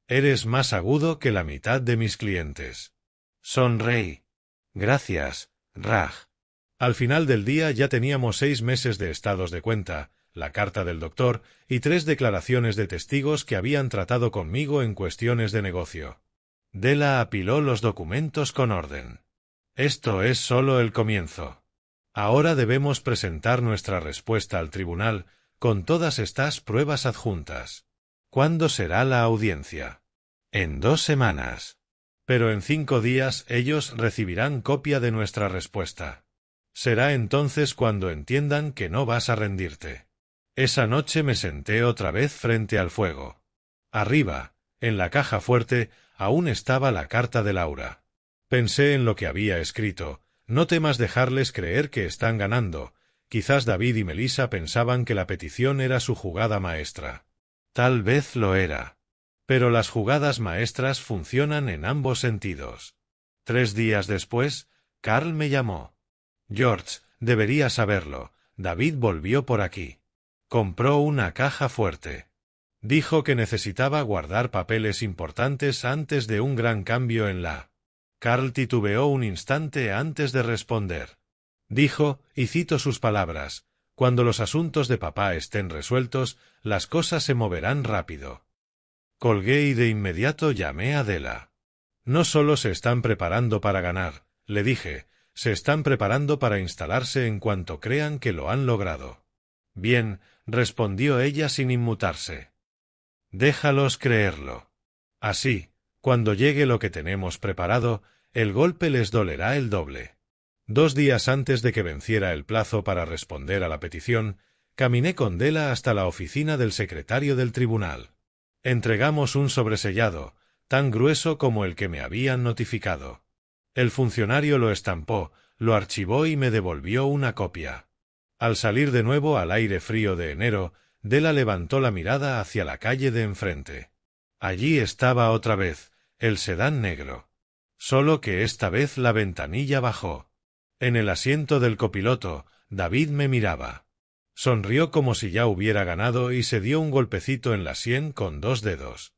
Eres más agudo que la mitad de mis clientes. Sonreí. Gracias, Raj. Al final del día ya teníamos 6 meses de estados de cuenta, la carta del doctor y 3 declaraciones de testigos que habían tratado conmigo en cuestiones de negocio. Della apiló los documentos con orden. Esto es solo el comienzo. Ahora debemos presentar nuestra respuesta al tribunal con todas estas pruebas adjuntas. ¿Cuándo será la audiencia? En 2 semanas. Pero en 5 días ellos recibirán copia de nuestra respuesta. Será entonces cuando entiendan que no vas a rendirte. Esa noche me senté otra vez frente al fuego. Arriba, en la caja fuerte, aún estaba la carta de Laura. Pensé en lo que había escrito. No temas dejarles creer que están ganando. Quizás David y Melissa pensaban que la petición era su jugada maestra. Tal vez lo era. Pero las jugadas maestras funcionan en ambos sentidos. 3 días después, Carl me llamó. George, deberías saberlo. David volvió por aquí. Compró una caja fuerte. Dijo que necesitaba guardar papeles importantes antes de un gran cambio en la... Carl titubeó un instante antes de responder. Dijo, y cito sus palabras, «Cuando los asuntos de papá estén resueltos, las cosas se moverán rápido». Colgué y de inmediato llamé a Adela. No solo se están preparando para ganar, le dije, se están preparando para instalarse en cuanto crean que lo han logrado. Bien, respondió ella sin inmutarse. Déjalos creerlo. Así, cuando llegue lo que tenemos preparado, el golpe les dolerá el doble. 2 días antes de que venciera el plazo para responder a la petición, caminé con Dela hasta la oficina del secretario del tribunal. Entregamos un sobresellado, tan grueso como el que me habían notificado. El funcionario lo estampó, lo archivó y me devolvió una copia. Al salir de nuevo al aire frío de enero, Dela levantó la mirada hacia la calle de enfrente. Allí estaba otra vez, el sedán negro. Solo que esta vez la ventanilla bajó. En el asiento del copiloto, David me miraba. Sonrió como si ya hubiera ganado y se dio un golpecito en la sien con 2 dedos.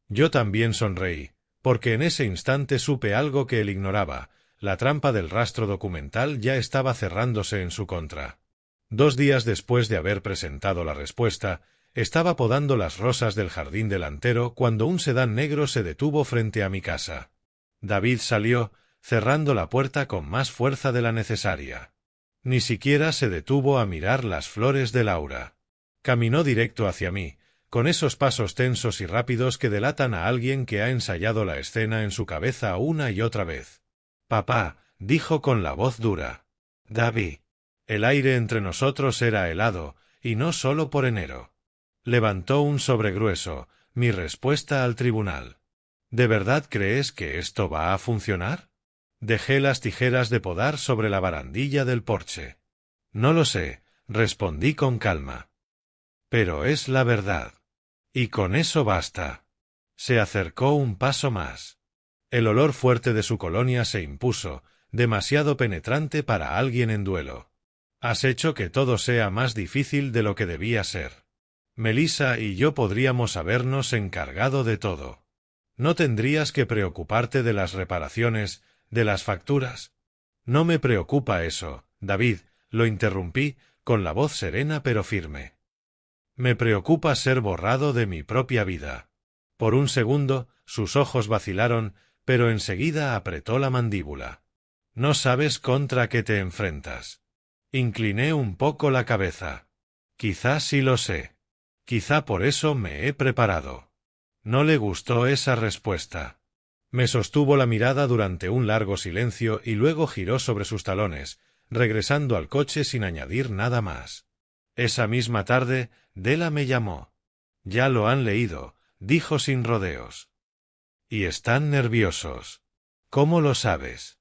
Yo también sonreí, porque en ese instante supe algo que él ignoraba. La trampa del rastro documental ya estaba cerrándose en su contra. 2 días después de haber presentado la respuesta, estaba podando las rosas del jardín delantero cuando un sedán negro se detuvo frente a mi casa. David salió, cerrando la puerta con más fuerza de la necesaria. Ni siquiera se detuvo a mirar las flores de Laura. Caminó directo hacia mí, con esos pasos tensos y rápidos que delatan a alguien que ha ensayado la escena en su cabeza una y otra vez. «Papá», dijo con la voz dura. «David». El aire entre nosotros era helado, y no solo por enero. Levantó un sobregrueso, mi respuesta al tribunal. ¿De verdad crees que esto va a funcionar? Dejé las tijeras de podar sobre la barandilla del porche. No lo sé, respondí con calma. Pero es la verdad. Y con eso basta. Se acercó un paso más. El olor fuerte de su colonia se impuso, demasiado penetrante para alguien en duelo. Has hecho que todo sea más difícil de lo que debía ser. Melissa y yo podríamos habernos encargado de todo. No tendrías que preocuparte de las reparaciones, de las facturas. No me preocupa eso, David, lo interrumpí, con la voz serena pero firme. Me preocupa ser borrado de mi propia vida. Por un segundo, sus ojos vacilaron, pero enseguida apretó la mandíbula. No sabes contra qué te enfrentas. Incliné un poco la cabeza. Quizá sí lo sé. Quizá por eso me he preparado. No le gustó esa respuesta. Me sostuvo la mirada durante un largo silencio y luego giró sobre sus talones, regresando al coche sin añadir nada más. Esa misma tarde, Dela me llamó. Ya lo han leído, dijo sin rodeos. Y están nerviosos. ¿Cómo lo sabes?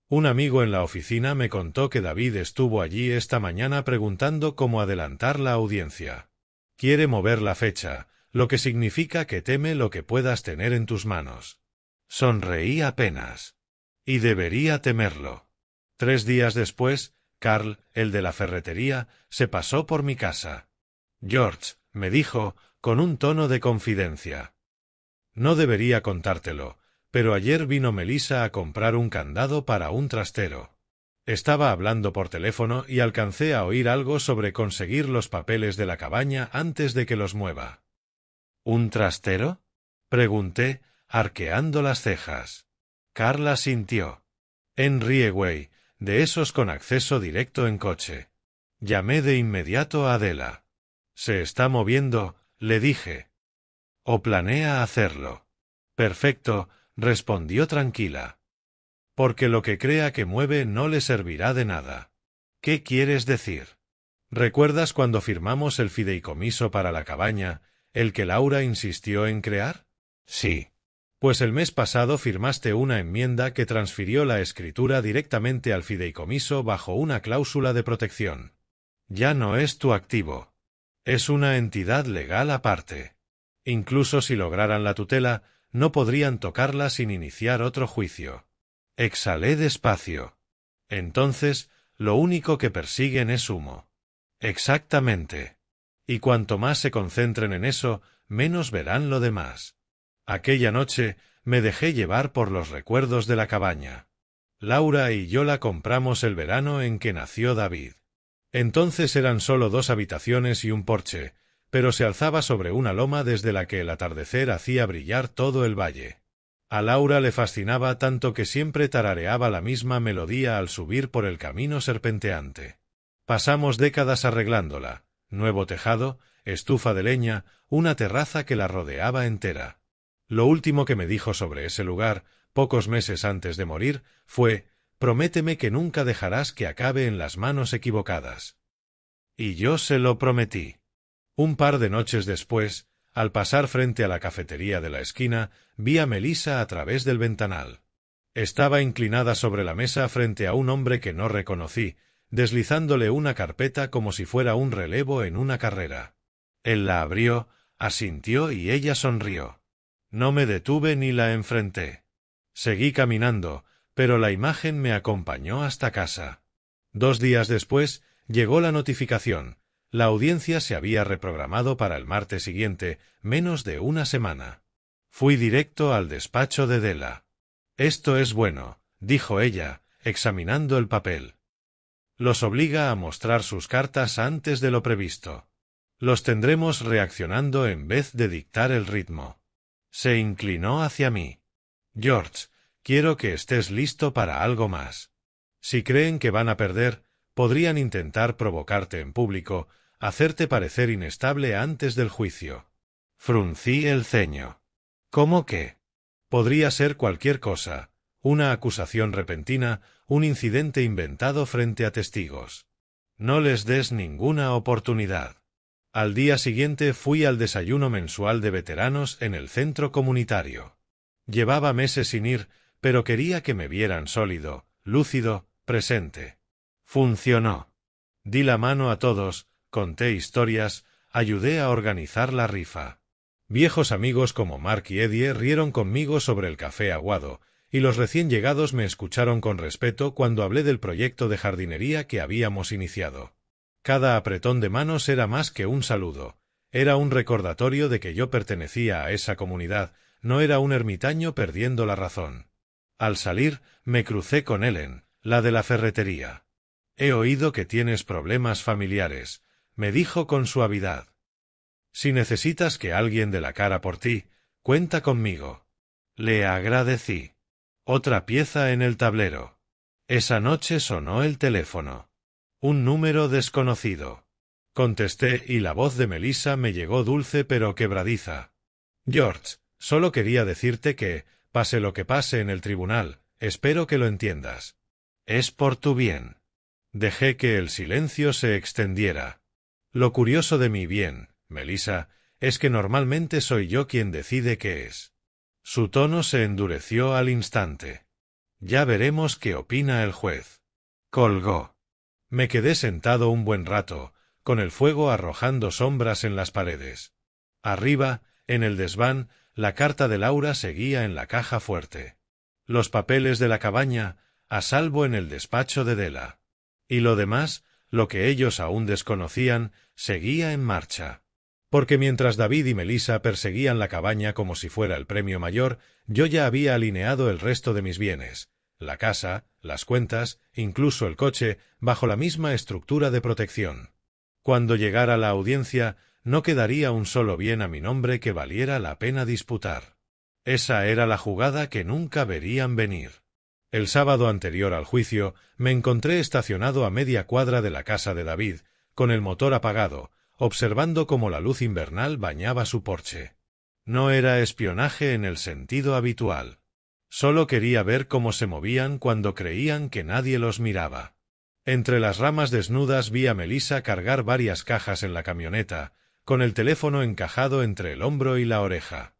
Un amigo en la oficina me contó que David estuvo allí esta mañana preguntando cómo adelantar la audiencia. Quiere mover la fecha, lo que significa que teme lo que puedas tener en tus manos. Sonreí apenas. Y debería temerlo. 3 días después, Carl, el de la ferretería, se pasó por mi casa. George, me dijo, con un tono de confidencia. No debería contártelo, pero ayer vino Melissa a comprar un candado para un trastero. Estaba hablando por teléfono y alcancé a oír algo sobre conseguir los papeles de la cabaña antes de que los mueva. ¿Un trastero?, pregunté, arqueando las cejas. Carl asintió. En Rieway, de esos con acceso directo en coche. Llamé de inmediato a Adela. Se está moviendo, le dije. ¿O planea hacerlo? Perfecto, respondió tranquila. Porque lo que crea que mueve no le servirá de nada. ¿Qué quieres decir? ¿Recuerdas cuando firmamos el fideicomiso para la cabaña, el que Laura insistió en crear? Sí. Pues el mes pasado firmaste una enmienda que transfirió la escritura directamente al fideicomiso bajo una cláusula de protección. Ya no es tu activo. Es una entidad legal aparte. Incluso si lograran la tutela, no podrían tocarla sin iniciar otro juicio. Exhalé despacio. Entonces, lo único que persiguen es humo. Exactamente. Y cuanto más se concentren en eso, menos verán lo demás. Aquella noche me dejé llevar por los recuerdos de la cabaña. Laura y yo la compramos el verano en que nació David. Entonces eran solo 2 habitaciones y un porche, pero se alzaba sobre una loma desde la que el atardecer hacía brillar todo el valle. A Laura le fascinaba tanto que siempre tarareaba la misma melodía al subir por el camino serpenteante. Pasamos décadas arreglándola: nuevo tejado, estufa de leña, una terraza que la rodeaba entera. Lo último que me dijo sobre ese lugar, pocos meses antes de morir, fue: «Prométeme que nunca dejarás que acabe en las manos equivocadas». Y yo se lo prometí. Un par de noches después, al pasar frente a la cafetería de la esquina, vi a Melissa a través del ventanal. Estaba inclinada sobre la mesa frente a un hombre que no reconocí, deslizándole una carpeta como si fuera un relevo en una carrera. Él la abrió, asintió y ella sonrió. No me detuve ni la enfrenté. Seguí caminando, pero la imagen me acompañó hasta casa. 2 días después, llegó la notificación. La audiencia se había reprogramado para el martes siguiente, menos de una semana. Fui directo al despacho de Della. «Esto es bueno», dijo ella, examinando el papel. «Los obliga a mostrar sus cartas antes de lo previsto. Los tendremos reaccionando en vez de dictar el ritmo». Se inclinó hacia mí. «George, quiero que estés listo para algo más. Si creen que van a perder, podrían intentar provocarte en público, hacerte parecer inestable antes del juicio». Fruncí el ceño. «¿Cómo qué?» «Podría ser cualquier cosa, una acusación repentina, un incidente inventado frente a testigos. No les des ninguna oportunidad». Al día siguiente fui al desayuno mensual de veteranos en el centro comunitario. Llevaba meses sin ir, pero quería que me vieran sólido, lúcido, presente. Funcionó. Di la mano a todos, conté historias, ayudé a organizar la rifa. Viejos amigos como Mark y Eddie rieron conmigo sobre el café aguado, y los recién llegados me escucharon con respeto cuando hablé del proyecto de jardinería que habíamos iniciado. Cada apretón de manos era más que un saludo. Era un recordatorio de que yo pertenecía a esa comunidad, no era un ermitaño perdiendo la razón. Al salir, me crucé con Ellen, la de la ferretería. «He oído que tienes problemas familiares», me dijo con suavidad. «Si necesitas que alguien dé la cara por ti, cuenta conmigo». Le agradecí. Otra pieza en el tablero. Esa noche sonó el teléfono. Un número desconocido. Contesté y la voz de Melissa me llegó dulce pero quebradiza. «George, solo quería decirte que, pase lo que pase en el tribunal, espero que lo entiendas. Es por tu bien». Dejé que el silencio se extendiera. Lo curioso de mi bien, Melissa, es que normalmente soy yo quien decide qué es. Su tono se endureció al instante. «Ya veremos qué opina el juez». Colgó. Me quedé sentado un buen rato, con el fuego arrojando sombras en las paredes. Arriba, en el desván, la carta de Laura seguía en la caja fuerte. Los papeles de la cabaña, a salvo en el despacho de Della. Y lo demás, lo que ellos aún desconocían, seguía en marcha. Porque mientras David y Melissa perseguían la cabaña como si fuera el premio mayor, yo ya había alineado el resto de mis bienes. La casa, las cuentas, incluso el coche, bajo la misma estructura de protección. Cuando llegara la audiencia, no quedaría un solo bien a mi nombre que valiera la pena disputar. Esa era la jugada que nunca verían venir. El sábado anterior al juicio, me encontré estacionado a media cuadra de la casa de David, con el motor apagado, observando cómo la luz invernal bañaba su porche. No era espionaje en el sentido habitual. Solo quería ver cómo se movían cuando creían que nadie los miraba. Entre las ramas desnudas vi a Melissa cargar varias cajas en la camioneta, con el teléfono encajado entre el hombro y la oreja.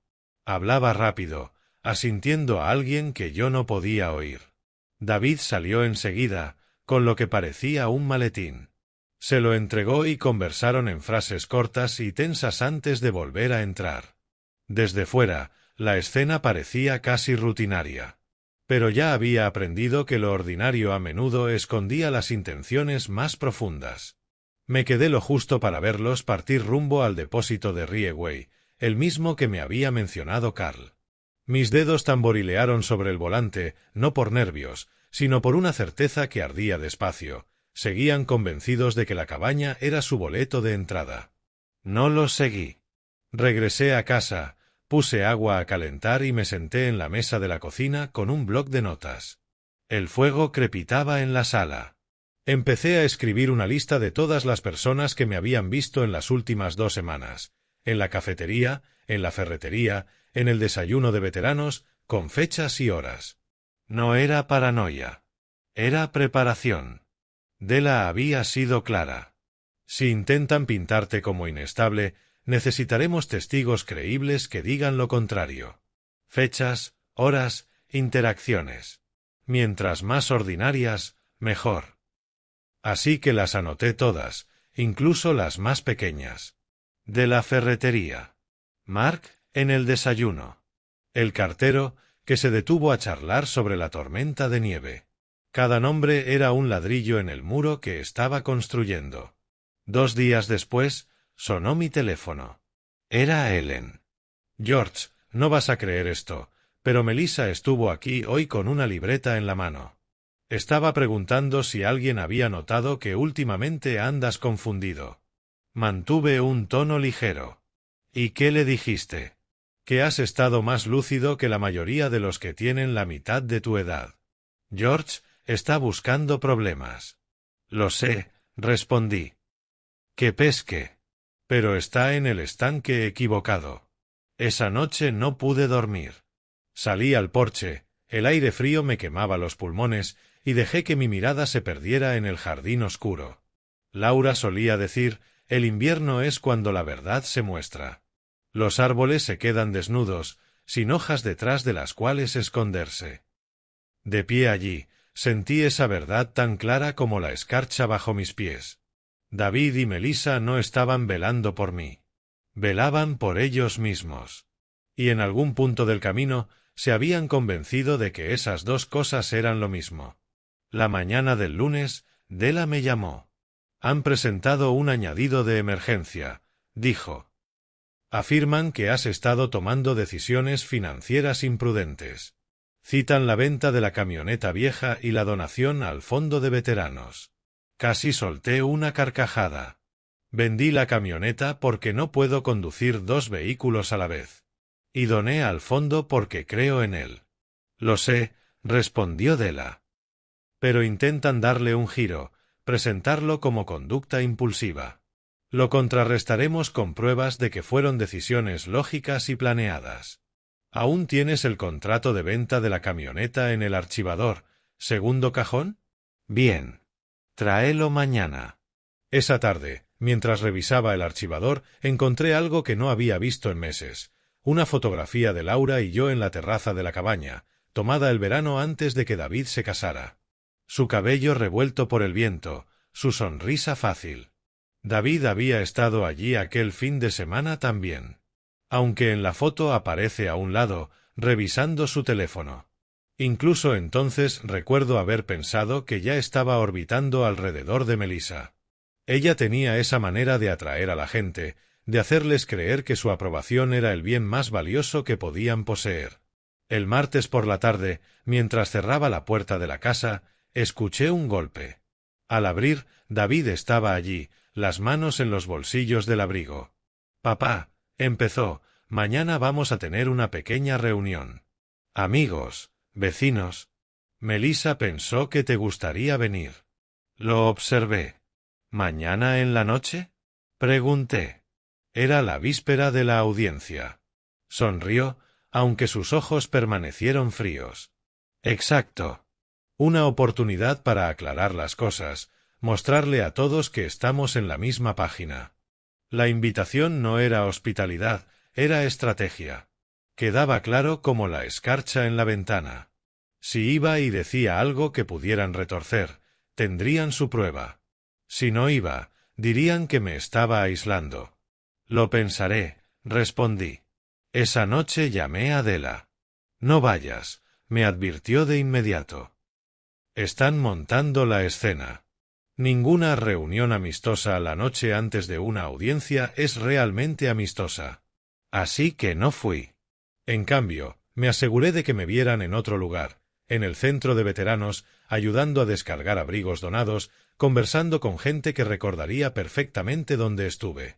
Hablaba rápido, asintiendo a alguien que yo no podía oír. David salió enseguida, con lo que parecía un maletín. Se lo entregó y conversaron en frases cortas y tensas antes de volver a entrar. Desde fuera, la escena parecía casi rutinaria. Pero ya había aprendido que lo ordinario a menudo escondía las intenciones más profundas. Me quedé lo justo para verlos partir rumbo al depósito de Rieway, el mismo que me había mencionado Carl. Mis dedos tamborilearon sobre el volante, no por nervios, sino por una certeza que ardía despacio. Seguían convencidos de que la cabaña era su boleto de entrada. No los seguí. Regresé a casa, puse agua a calentar y me senté en la mesa de la cocina con un bloc de notas. El fuego crepitaba en la sala. Empecé a escribir una lista de todas las personas que me habían visto en las últimas 2 semanas, en la cafetería, en la ferretería, en el desayuno de veteranos, con fechas y horas. No era paranoia. Era preparación. Della había sido clara. Si intentan pintarte como inestable, necesitaremos testigos creíbles que digan lo contrario. Fechas, horas, interacciones. Mientras más ordinarias, mejor. Así que las anoté todas, incluso las más pequeñas. De la ferretería. Mark, en el desayuno. El cartero, que se detuvo a charlar sobre la tormenta de nieve. Cada nombre era un ladrillo en el muro que estaba construyendo. 2 días después, sonó mi teléfono. Era Ellen. George, no vas a creer esto, pero Melissa estuvo aquí hoy con una libreta en la mano. Estaba preguntando si alguien había notado que últimamente andas confundido. Mantuve un tono ligero. ¿Y qué le dijiste? Que has estado más lúcido que la mayoría de los que tienen la mitad de tu edad. George está buscando problemas. Lo sé, respondí. Que pesque. Pero está en el estanque equivocado. Esa noche no pude dormir. Salí al porche, el aire frío me quemaba los pulmones y dejé que mi mirada se perdiera en el jardín oscuro. Laura solía decir, el invierno es cuando la verdad se muestra. Los árboles se quedan desnudos, sin hojas detrás de las cuales esconderse. De pie allí, sentí esa verdad tan clara como la escarcha bajo mis pies. David y Melissa no estaban velando por mí. Velaban por ellos mismos. Y en algún punto del camino se habían convencido de que esas 2 cosas eran lo mismo. La mañana del lunes, Della me llamó. Han presentado un añadido de emergencia, dijo. Afirman que has estado tomando decisiones financieras imprudentes. Citan la venta de la camioneta vieja y la donación al fondo de veteranos. Casi solté una carcajada. Vendí la camioneta porque no puedo conducir 2 vehículos a la vez. Y doné al fondo porque creo en él. Lo sé, respondió Della. Pero intentan darle un giro, presentarlo como conducta impulsiva. Lo contrarrestaremos con pruebas de que fueron decisiones lógicas y planeadas. ¿Aún tienes el contrato de venta de la camioneta en el archivador, segundo cajón? Bien. Tráelo mañana. Esa tarde, mientras revisaba el archivador, encontré algo que no había visto en meses. Una fotografía de Laura y yo en la terraza de la cabaña, tomada el verano antes de que David se casara. Su cabello revuelto por el viento, su sonrisa fácil. David había estado allí aquel fin de semana también. Aunque en la foto aparece a un lado, revisando su teléfono. Incluso entonces recuerdo haber pensado que ya estaba orbitando alrededor de Melissa. Ella tenía esa manera de atraer a la gente, de hacerles creer que su aprobación era el bien más valioso que podían poseer. El martes por la tarde, mientras cerraba la puerta de la casa, escuché un golpe. Al abrir, David estaba allí, las manos en los bolsillos del abrigo. «Papá», empezó, «mañana vamos a tener una pequeña reunión. Amigos, vecinos. Melissa pensó que te gustaría venir». Lo observé. «¿Mañana en la noche?», pregunté. Era la víspera de la audiencia. Sonrió, aunque sus ojos permanecieron fríos. «Exacto. Una oportunidad para aclarar las cosas, mostrarle a todos que estamos en la misma página». La invitación no era hospitalidad, era estrategia. Quedaba claro como la escarcha en la ventana. Si iba y decía algo que pudieran retorcer, tendrían su prueba. Si no iba, dirían que me estaba aislando. Lo pensaré, respondí. Esa noche llamé a Adela. No vayas, me advirtió de inmediato. Están montando la escena. Ninguna reunión amistosa la noche antes de una audiencia es realmente amistosa. Así que no fui. En cambio, me aseguré de que me vieran en otro lugar, en el centro de veteranos, ayudando a descargar abrigos donados, conversando con gente que recordaría perfectamente dónde estuve.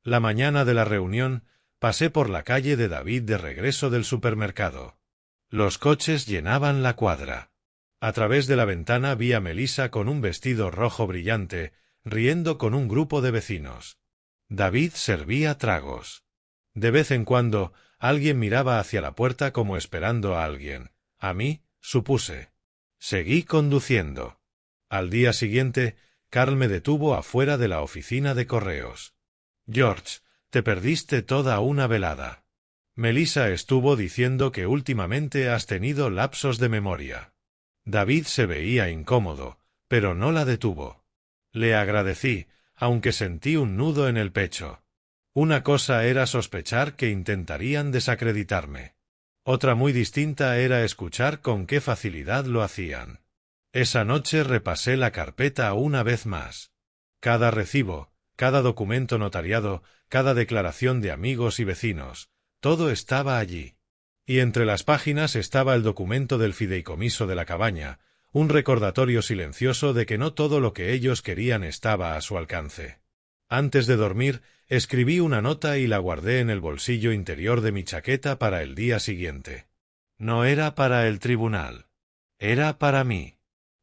La mañana de la reunión, pasé por la calle de David de regreso del supermercado. Los coches llenaban la cuadra. A través de la ventana vi a Melissa con un vestido rojo brillante, riendo con un grupo de vecinos. David servía tragos. De vez en cuando, alguien miraba hacia la puerta como esperando a alguien. A mí, supuse. Seguí conduciendo. Al día siguiente, Carl me detuvo afuera de la oficina de correos. George, te perdiste toda una velada. Melissa estuvo diciendo que últimamente has tenido lapsos de memoria. David se veía incómodo, pero no la detuvo. Le agradecí, aunque sentí un nudo en el pecho. Una cosa era sospechar que intentarían desacreditarme. Otra muy distinta era escuchar con qué facilidad lo hacían. Esa noche repasé la carpeta una vez más. Cada recibo, cada documento notariado, cada declaración de amigos y vecinos, todo estaba allí. Y entre las páginas estaba el documento del fideicomiso de la cabaña, un recordatorio silencioso de que no todo lo que ellos querían estaba a su alcance. Antes de dormir, escribí una nota y la guardé en el bolsillo interior de mi chaqueta para el día siguiente. No era para el tribunal. Era para mí.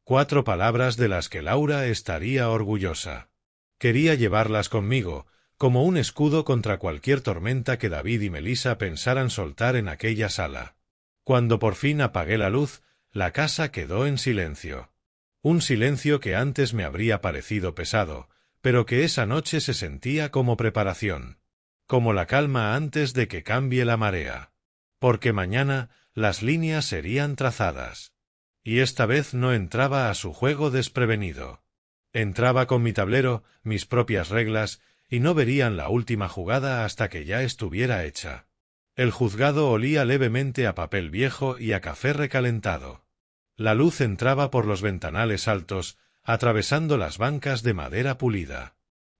4 palabras de las que Laura estaría orgullosa. Quería llevarlas conmigo, como un escudo contra cualquier tormenta que David y Melissa pensaran soltar en aquella sala. Cuando por fin apagué la luz, la casa quedó en silencio. Un silencio que antes me habría parecido pesado, pero que esa noche se sentía como preparación. Como la calma antes de que cambie la marea. Porque mañana las líneas serían trazadas. Y esta vez no entraba a su juego desprevenido. Entraba con mi tablero, mis propias reglas, y no verían la última jugada hasta que ya estuviera hecha. El juzgado olía levemente a papel viejo y a café recalentado. La luz entraba por los ventanales altos, atravesando las bancas de madera pulida.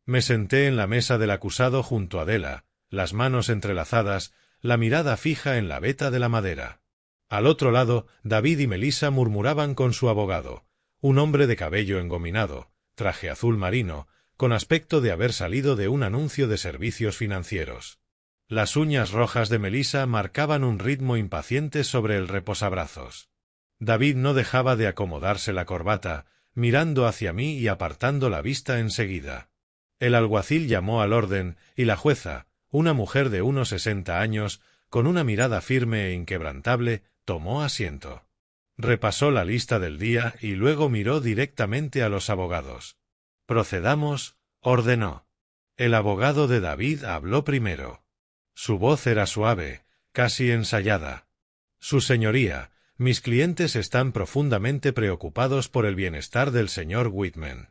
Me senté en la mesa del acusado junto a Adela, las manos entrelazadas, la mirada fija en la veta de la madera. Al otro lado, David y Melissa murmuraban con su abogado, un hombre de cabello engominado, traje azul marino, con aspecto de haber salido de un anuncio de servicios financieros. Las uñas rojas de Melissa marcaban un ritmo impaciente sobre el reposabrazos. David no dejaba de acomodarse la corbata, mirando hacia mí y apartando la vista enseguida. El alguacil llamó al orden, y la jueza, una mujer de unos 60 años, con una mirada firme e inquebrantable, tomó asiento. Repasó la lista del día y luego miró directamente a los abogados. «Procedamos», ordenó. El abogado de David habló primero. Su voz era suave, casi ensayada. «Su señoría, mis clientes están profundamente preocupados por el bienestar del señor Whitman.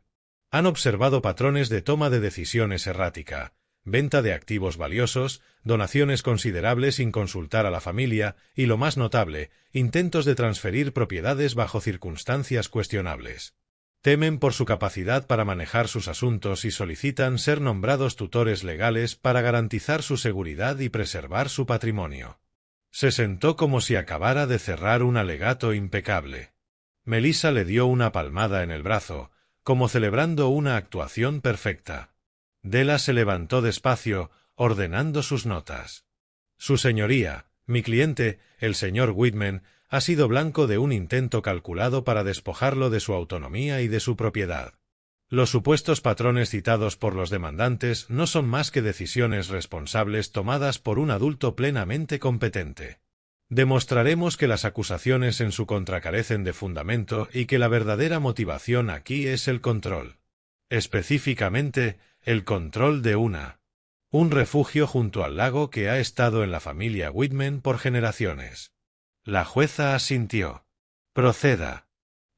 Han observado patrones de toma de decisiones errática, venta de activos valiosos, donaciones considerables sin consultar a la familia y, lo más notable, intentos de transferir propiedades bajo circunstancias cuestionables. Temen por su capacidad para manejar sus asuntos y solicitan ser nombrados tutores legales para garantizar su seguridad y preservar su patrimonio». Se sentó como si acabara de cerrar un alegato impecable. Melissa le dio una palmada en el brazo, como celebrando una actuación perfecta. Della se levantó despacio, ordenando sus notas. «Su señoría, mi cliente, el señor Whitman, ha sido blanco de un intento calculado para despojarlo de su autonomía y de su propiedad. Los supuestos patrones citados por los demandantes no son más que decisiones responsables tomadas por un adulto plenamente competente. Demostraremos que las acusaciones en su contra carecen de fundamento y que la verdadera motivación aquí es el control. Específicamente, el control de una Un refugio junto al lago que ha estado en la familia Whitman por generaciones. La jueza asintió. Proceda.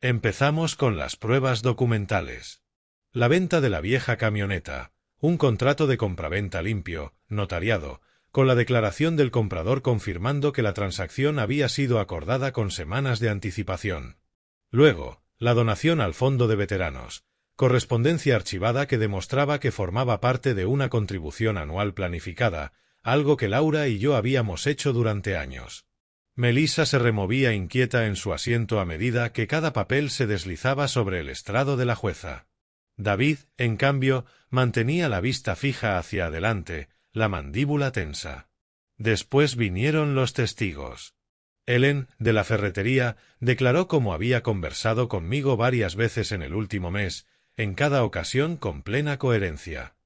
Empezamos con las pruebas documentales. La venta de la vieja camioneta, un contrato de compraventa limpio, notariado, con la declaración del comprador confirmando que la transacción había sido acordada con semanas de anticipación. Luego, la donación al Fondo de Veteranos, correspondencia archivada que demostraba que formaba parte de una contribución anual planificada, algo que Laura y yo habíamos hecho durante años. Melissa se removía inquieta en su asiento a medida que cada papel se deslizaba sobre el estrado de la jueza. David, en cambio, mantenía la vista fija hacia adelante, la mandíbula tensa. Después vinieron los testigos. Ellen, de la ferretería, declaró cómo había conversado conmigo varias veces en el último mes, en cada ocasión con plena coherencia.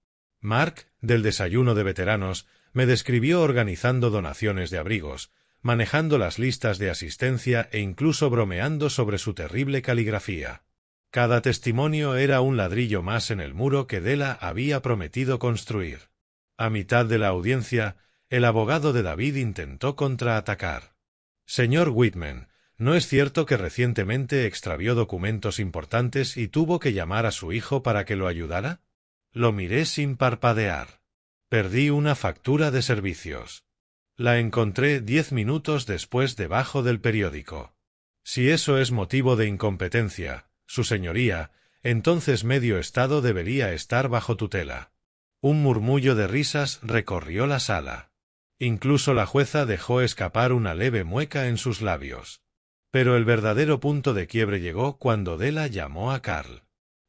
Mark, del desayuno de veteranos, me describió organizando donaciones de abrigos, manejando las listas de asistencia e incluso bromeando sobre su terrible caligrafía. Cada testimonio era un ladrillo más en el muro que Della había prometido construir. A mitad de la audiencia, el abogado de David intentó contraatacar. Señor Whitman, ¿no es cierto que recientemente extravió documentos importantes y tuvo que llamar a su hijo para que lo ayudara? Lo miré sin parpadear. Perdí una factura de servicios. La encontré 10 minutos después debajo del periódico. Si eso es motivo de incompetencia, su señoría, entonces medio estado debería estar bajo tutela. Un murmullo de risas recorrió la sala. Incluso la jueza dejó escapar una leve mueca en sus labios. Pero el verdadero punto de quiebre llegó cuando Della llamó a Carl.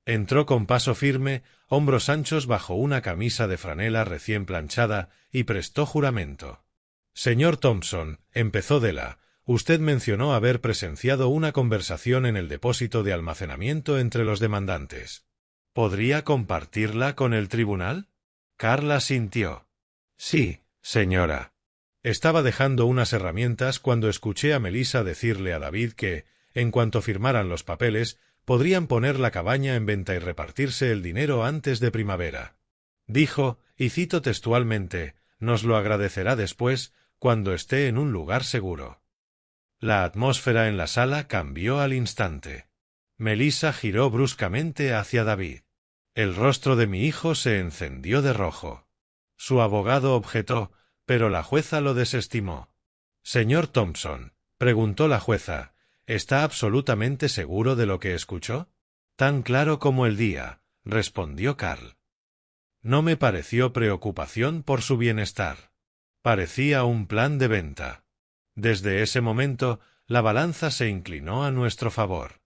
Entró con paso firme, hombros anchos bajo una camisa de franela recién planchada, y prestó juramento. Señor Thompson, empezó Della, usted mencionó haber presenciado una conversación en el depósito de almacenamiento entre los demandantes. ¿Podría compartirla con el tribunal? Carl asintió. Sí, señora. Estaba dejando unas herramientas cuando escuché a Melissa decirle a David que, en cuanto firmaran los papeles, podrían poner la cabaña en venta y repartirse el dinero antes de primavera. Dijo, y cito textualmente, nos lo agradecerá después, cuando esté en un lugar seguro. La atmósfera en la sala cambió al instante. Melissa giró bruscamente hacia David. El rostro de mi hijo se encendió de rojo. Su abogado objetó, pero la jueza lo desestimó. Señor Thompson, preguntó la jueza, ¿está absolutamente seguro de lo que escuchó? Tan claro como el día, respondió Carl. No me pareció preocupación por su bienestar. Parecía un plan de venta. Desde ese momento, la balanza se inclinó a nuestro favor.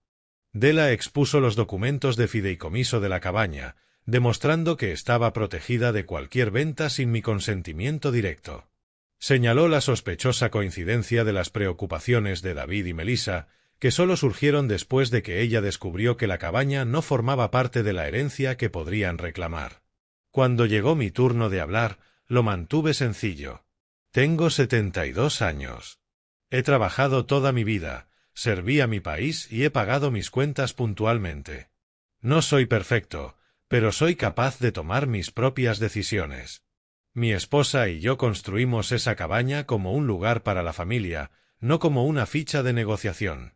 Della expuso los documentos de fideicomiso de la cabaña, demostrando que estaba protegida de cualquier venta sin mi consentimiento directo. Señaló la sospechosa coincidencia de las preocupaciones de David y Melissa, que solo surgieron después de que ella descubrió que la cabaña no formaba parte de la herencia que podrían reclamar. Cuando llegó mi turno de hablar, lo mantuve sencillo. Tengo 72 años. He trabajado toda mi vida, serví a mi país y he pagado mis cuentas puntualmente. No soy perfecto, pero soy capaz de tomar mis propias decisiones. Mi esposa y yo construimos esa cabaña como un lugar para la familia, no como una ficha de negociación.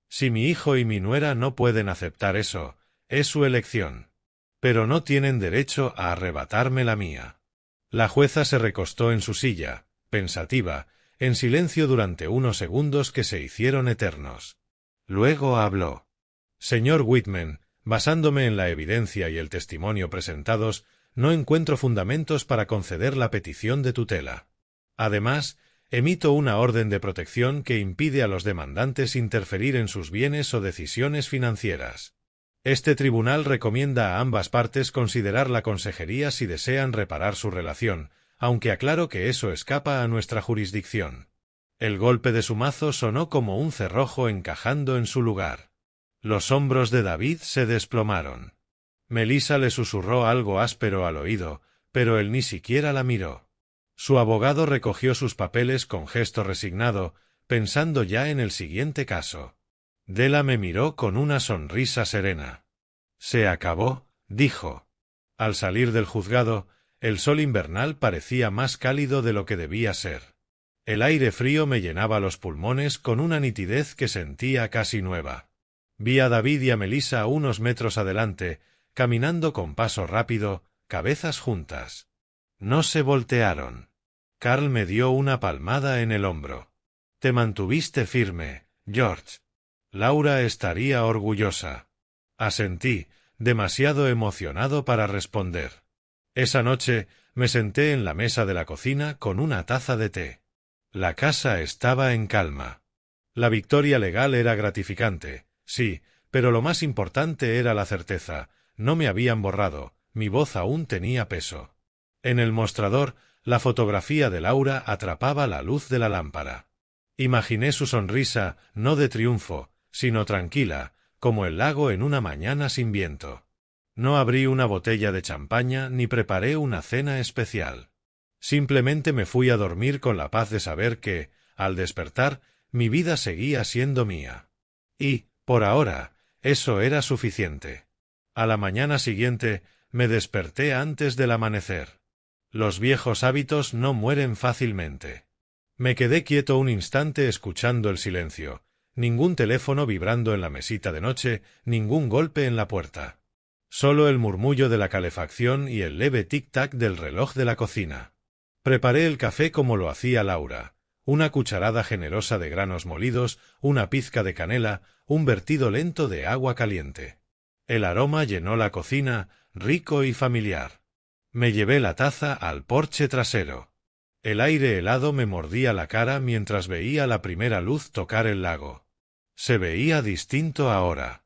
Si mi hijo y mi nuera no pueden aceptar eso, es su elección. Pero no tienen derecho a arrebatarme la mía. La jueza se recostó en su silla, pensativa, en silencio durante unos segundos que se hicieron eternos. Luego habló. Señor Whitman, basándome en la evidencia y el testimonio presentados, no encuentro fundamentos para conceder la petición de tutela. Además, emito una orden de protección que impide a los demandantes interferir en sus bienes o decisiones financieras. Este tribunal recomienda a ambas partes considerar la consejería si desean reparar su relación, aunque aclaro que eso escapa a nuestra jurisdicción. El golpe de su mazo sonó como un cerrojo encajando en su lugar. Los hombros de David se desplomaron. Melissa le susurró algo áspero al oído, pero él ni siquiera la miró. Su abogado recogió sus papeles con gesto resignado, pensando ya en el siguiente caso. Della me miró con una sonrisa serena. Se acabó, dijo. Al salir del juzgado, El sol invernal parecía más cálido de lo que debía ser. El aire frío me llenaba los pulmones con una nitidez que sentía casi nueva. Vi a David y a Melissa unos metros adelante, caminando con paso rápido, cabezas juntas. No se voltearon. Carl me dio una palmada en el hombro. Te mantuviste firme, George. Laura estaría orgullosa. Asentí, demasiado emocionado para responder. Esa noche me senté en la mesa de la cocina con una taza de té. La casa estaba en calma. La victoria legal era gratificante, sí, pero lo más importante era la certeza. No me habían borrado, mi voz aún tenía peso. En el mostrador, la fotografía de Laura atrapaba la luz de la lámpara. Imaginé su sonrisa, no de triunfo, sino tranquila, como el lago en una mañana sin viento. No abrí una botella de champaña ni preparé una cena especial. Simplemente me fui a dormir con la paz de saber que, al despertar, mi vida seguía siendo mía. Y, por ahora, eso era suficiente. A la mañana siguiente, me desperté antes del amanecer. Los viejos hábitos no mueren fácilmente. Me quedé quieto un instante escuchando el silencio. Ningún teléfono vibrando en la mesita de noche, ningún golpe en la puerta. Solo el murmullo de la calefacción y el leve tic-tac del reloj de la cocina. Preparé el café como lo hacía Laura. Una cucharada generosa de granos molidos, una pizca de canela, un vertido lento de agua caliente. El aroma llenó la cocina, rico y familiar. Me llevé la taza al porche trasero. El aire helado me mordía la cara mientras veía la primera luz tocar el lago. Se veía distinto ahora.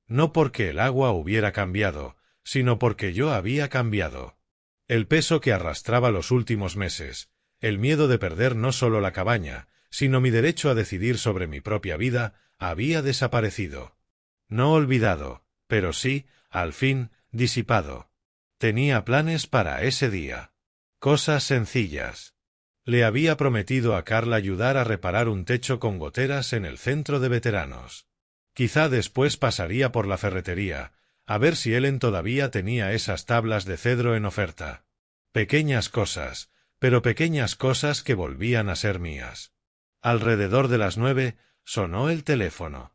No porque el agua hubiera cambiado, sino porque yo había cambiado. El peso que arrastraba los últimos meses, el miedo de perder no solo la cabaña, sino mi derecho a decidir sobre mi propia vida, había desaparecido. No olvidado, pero sí, al fin, disipado. Tenía planes para ese día. Cosas sencillas. Le había prometido a Carl ayudar a reparar un techo con goteras en el centro de veteranos. Quizá después pasaría por la ferretería, a ver si Ellen todavía tenía esas tablas de cedro en oferta. Pequeñas cosas, pero pequeñas cosas que volvían a ser mías. Alrededor de las 9, sonó el teléfono.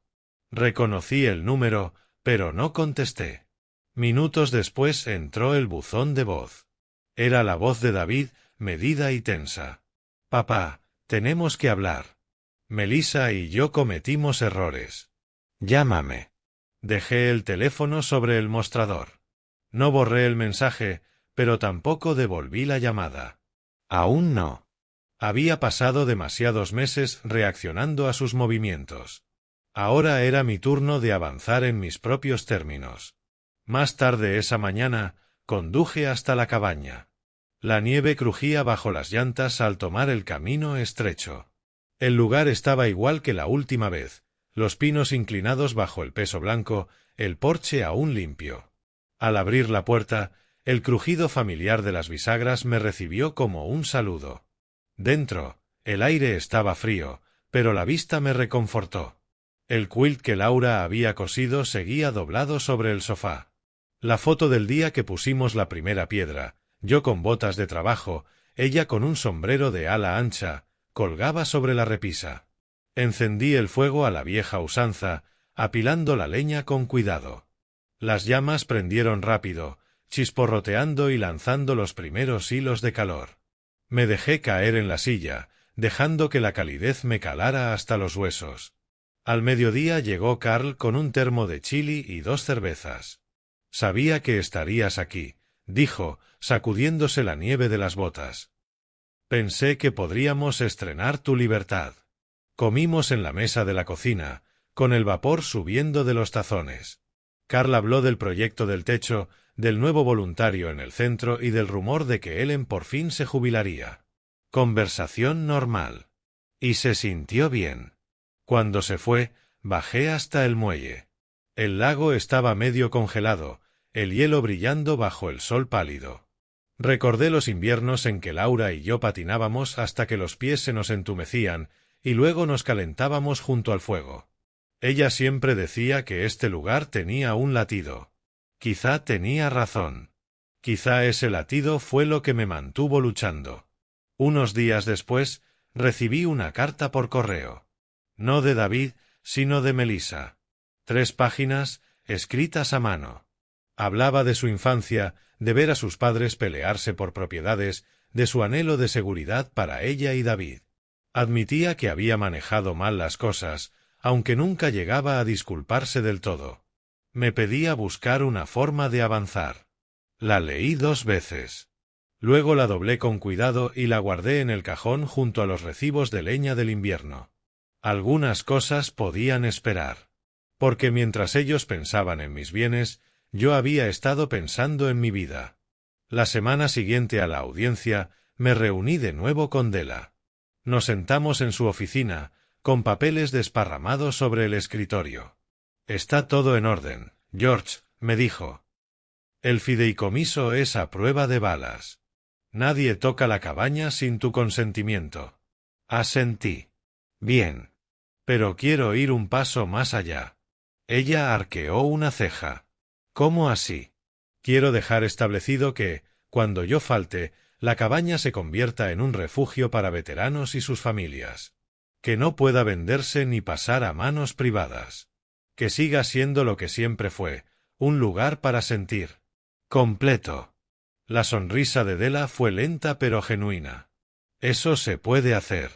Reconocí el número, pero no contesté. Minutos después entró el buzón de voz. Era la voz de David, medida y tensa. Papá, tenemos que hablar. Melissa y yo cometimos errores. Llámame. Dejé el teléfono sobre el mostrador. No borré el mensaje, pero tampoco devolví la llamada. Aún no. Había pasado demasiados meses reaccionando a sus movimientos. Ahora era mi turno de avanzar en mis propios términos. Más tarde esa mañana, conduje hasta la cabaña. La nieve crujía bajo las llantas al tomar el camino estrecho. El lugar estaba igual que la última vez, los pinos inclinados bajo el peso blanco, el porche aún limpio. Al abrir la puerta, el crujido familiar de las bisagras me recibió como un saludo. Dentro, el aire estaba frío, pero la vista me reconfortó. El quilt que Laura había cosido seguía doblado sobre el sofá. La foto del día que pusimos la primera piedra, yo con botas de trabajo, ella con un sombrero de ala ancha, colgaba sobre la repisa. Encendí el fuego a la vieja usanza, apilando la leña con cuidado. Las llamas prendieron rápido, chisporroteando y lanzando los primeros hilos de calor. Me dejé caer en la silla, dejando que la calidez me calara hasta los huesos. Al mediodía llegó Carl con un termo de chili y 2 cervezas. Sabía que estarías aquí, dijo, sacudiéndose la nieve de las botas. Pensé que podríamos estrenar tu libertad. Comimos en la mesa de la cocina, con el vapor subiendo de los tazones. Carl habló del proyecto del techo, del nuevo voluntario en el centro y del rumor de que Ellen por fin se jubilaría. Conversación normal. Y se sintió bien. Cuando se fue, bajé hasta el muelle. El lago estaba medio congelado, el hielo brillando bajo el sol pálido. Recordé los inviernos en que Laura y yo patinábamos hasta que los pies se nos entumecían y luego nos calentábamos junto al fuego. Ella siempre decía que este lugar tenía un latido. Quizá tenía razón. Quizá ese latido fue lo que me mantuvo luchando. Unos días después, recibí una carta por correo. No de David, sino de Melissa. 3 páginas, escritas a mano. Hablaba de su infancia, de ver a sus padres pelearse por propiedades, de su anhelo de seguridad para ella y David. Admitía que había manejado mal las cosas, aunque nunca llegaba a disculparse del todo. Me pedía buscar una forma de avanzar. La leí 2 veces. Luego la doblé con cuidado y la guardé en el cajón junto a los recibos de leña del invierno. Algunas cosas podían esperar. Porque mientras ellos pensaban en mis bienes, yo había estado pensando en mi vida. La semana siguiente a la audiencia, me reuní de nuevo con Della. Nos sentamos en su oficina, con papeles desparramados sobre el escritorio. «Está todo en orden, George», me dijo. «El fideicomiso es a prueba de balas. Nadie toca la cabaña sin tu consentimiento». Asentí. «Bien. Pero quiero ir un paso más allá». Ella arqueó una ceja. «¿Cómo así?» «Quiero dejar establecido que, cuando yo falte, la cabaña se convierta en un refugio para veteranos y sus familias. Que no pueda venderse ni pasar a manos privadas. Que siga siendo lo que siempre fue, un lugar para sentir. Completo». La sonrisa de Della fue lenta pero genuina. «Eso se puede hacer».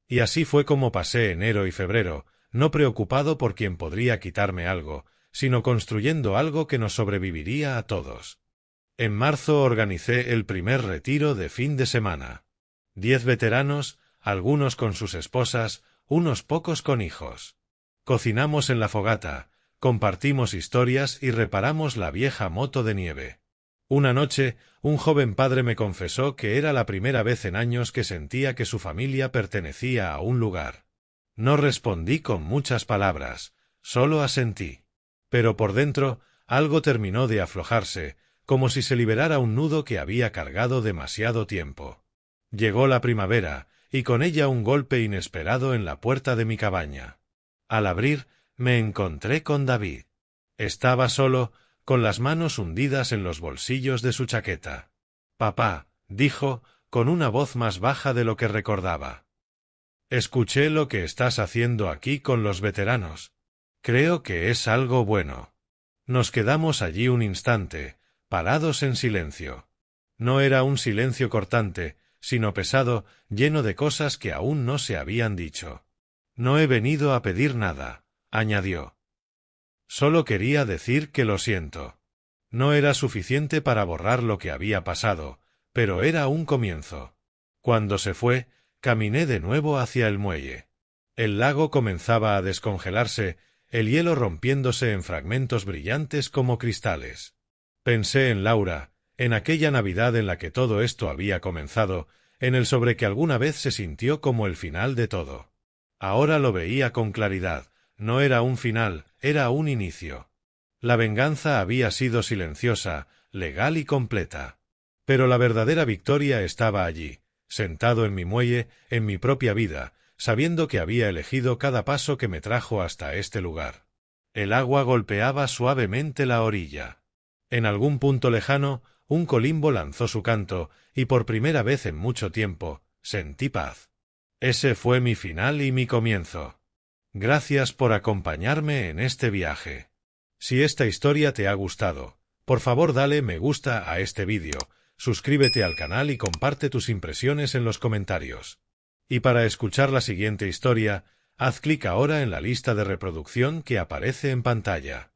Y así fue como pasé enero y febrero, no preocupado por quien podría quitarme algo, sino construyendo algo que nos sobreviviría a todos. En marzo organicé el primer retiro de fin de semana. 10 veteranos, algunos con sus esposas, unos pocos con hijos. Cocinamos en la fogata, compartimos historias y reparamos la vieja moto de nieve. Una noche, un joven padre me confesó que era la primera vez en años que sentía que su familia pertenecía a un lugar. No respondí con muchas palabras, solo asentí. Pero por dentro, algo terminó de aflojarse, como si se liberara un nudo que había cargado demasiado tiempo. Llegó la primavera, y con ella un golpe inesperado en la puerta de mi cabaña. Al abrir, me encontré con David. Estaba solo, con las manos hundidas en los bolsillos de su chaqueta. «Papá», dijo, con una voz más baja de lo que recordaba. «Escuché lo que estás haciendo aquí con los veteranos. Creo que es algo bueno». Nos quedamos allí un instante, parados en silencio. No era un silencio cortante, sino pesado, lleno de cosas que aún no se habían dicho. «No he venido a pedir nada», añadió. «Solo quería decir que lo siento». No era suficiente para borrar lo que había pasado, pero era un comienzo. Cuando se fue, caminé de nuevo hacia el muelle. El lago comenzaba a descongelarse, el hielo rompiéndose en fragmentos brillantes como cristales. Pensé en Laura, en aquella Navidad en la que todo esto había comenzado, en el sobre que alguna vez se sintió como el final de todo. Ahora lo veía con claridad, no era un final, era un inicio. La venganza había sido silenciosa, legal y completa. Pero la verdadera victoria estaba allí, sentado en mi muelle, en mi propia vida, sabiendo que había elegido cada paso que me trajo hasta este lugar. El agua golpeaba suavemente la orilla. En algún punto lejano, un colimbo lanzó su canto, y por primera vez en mucho tiempo, sentí paz. Ese fue mi final y mi comienzo. Gracias por acompañarme en este viaje. Si esta historia te ha gustado, por favor dale me gusta a este vídeo, suscríbete al canal y comparte tus impresiones en los comentarios. Y para escuchar la siguiente historia, haz clic ahora en la lista de reproducción que aparece en pantalla.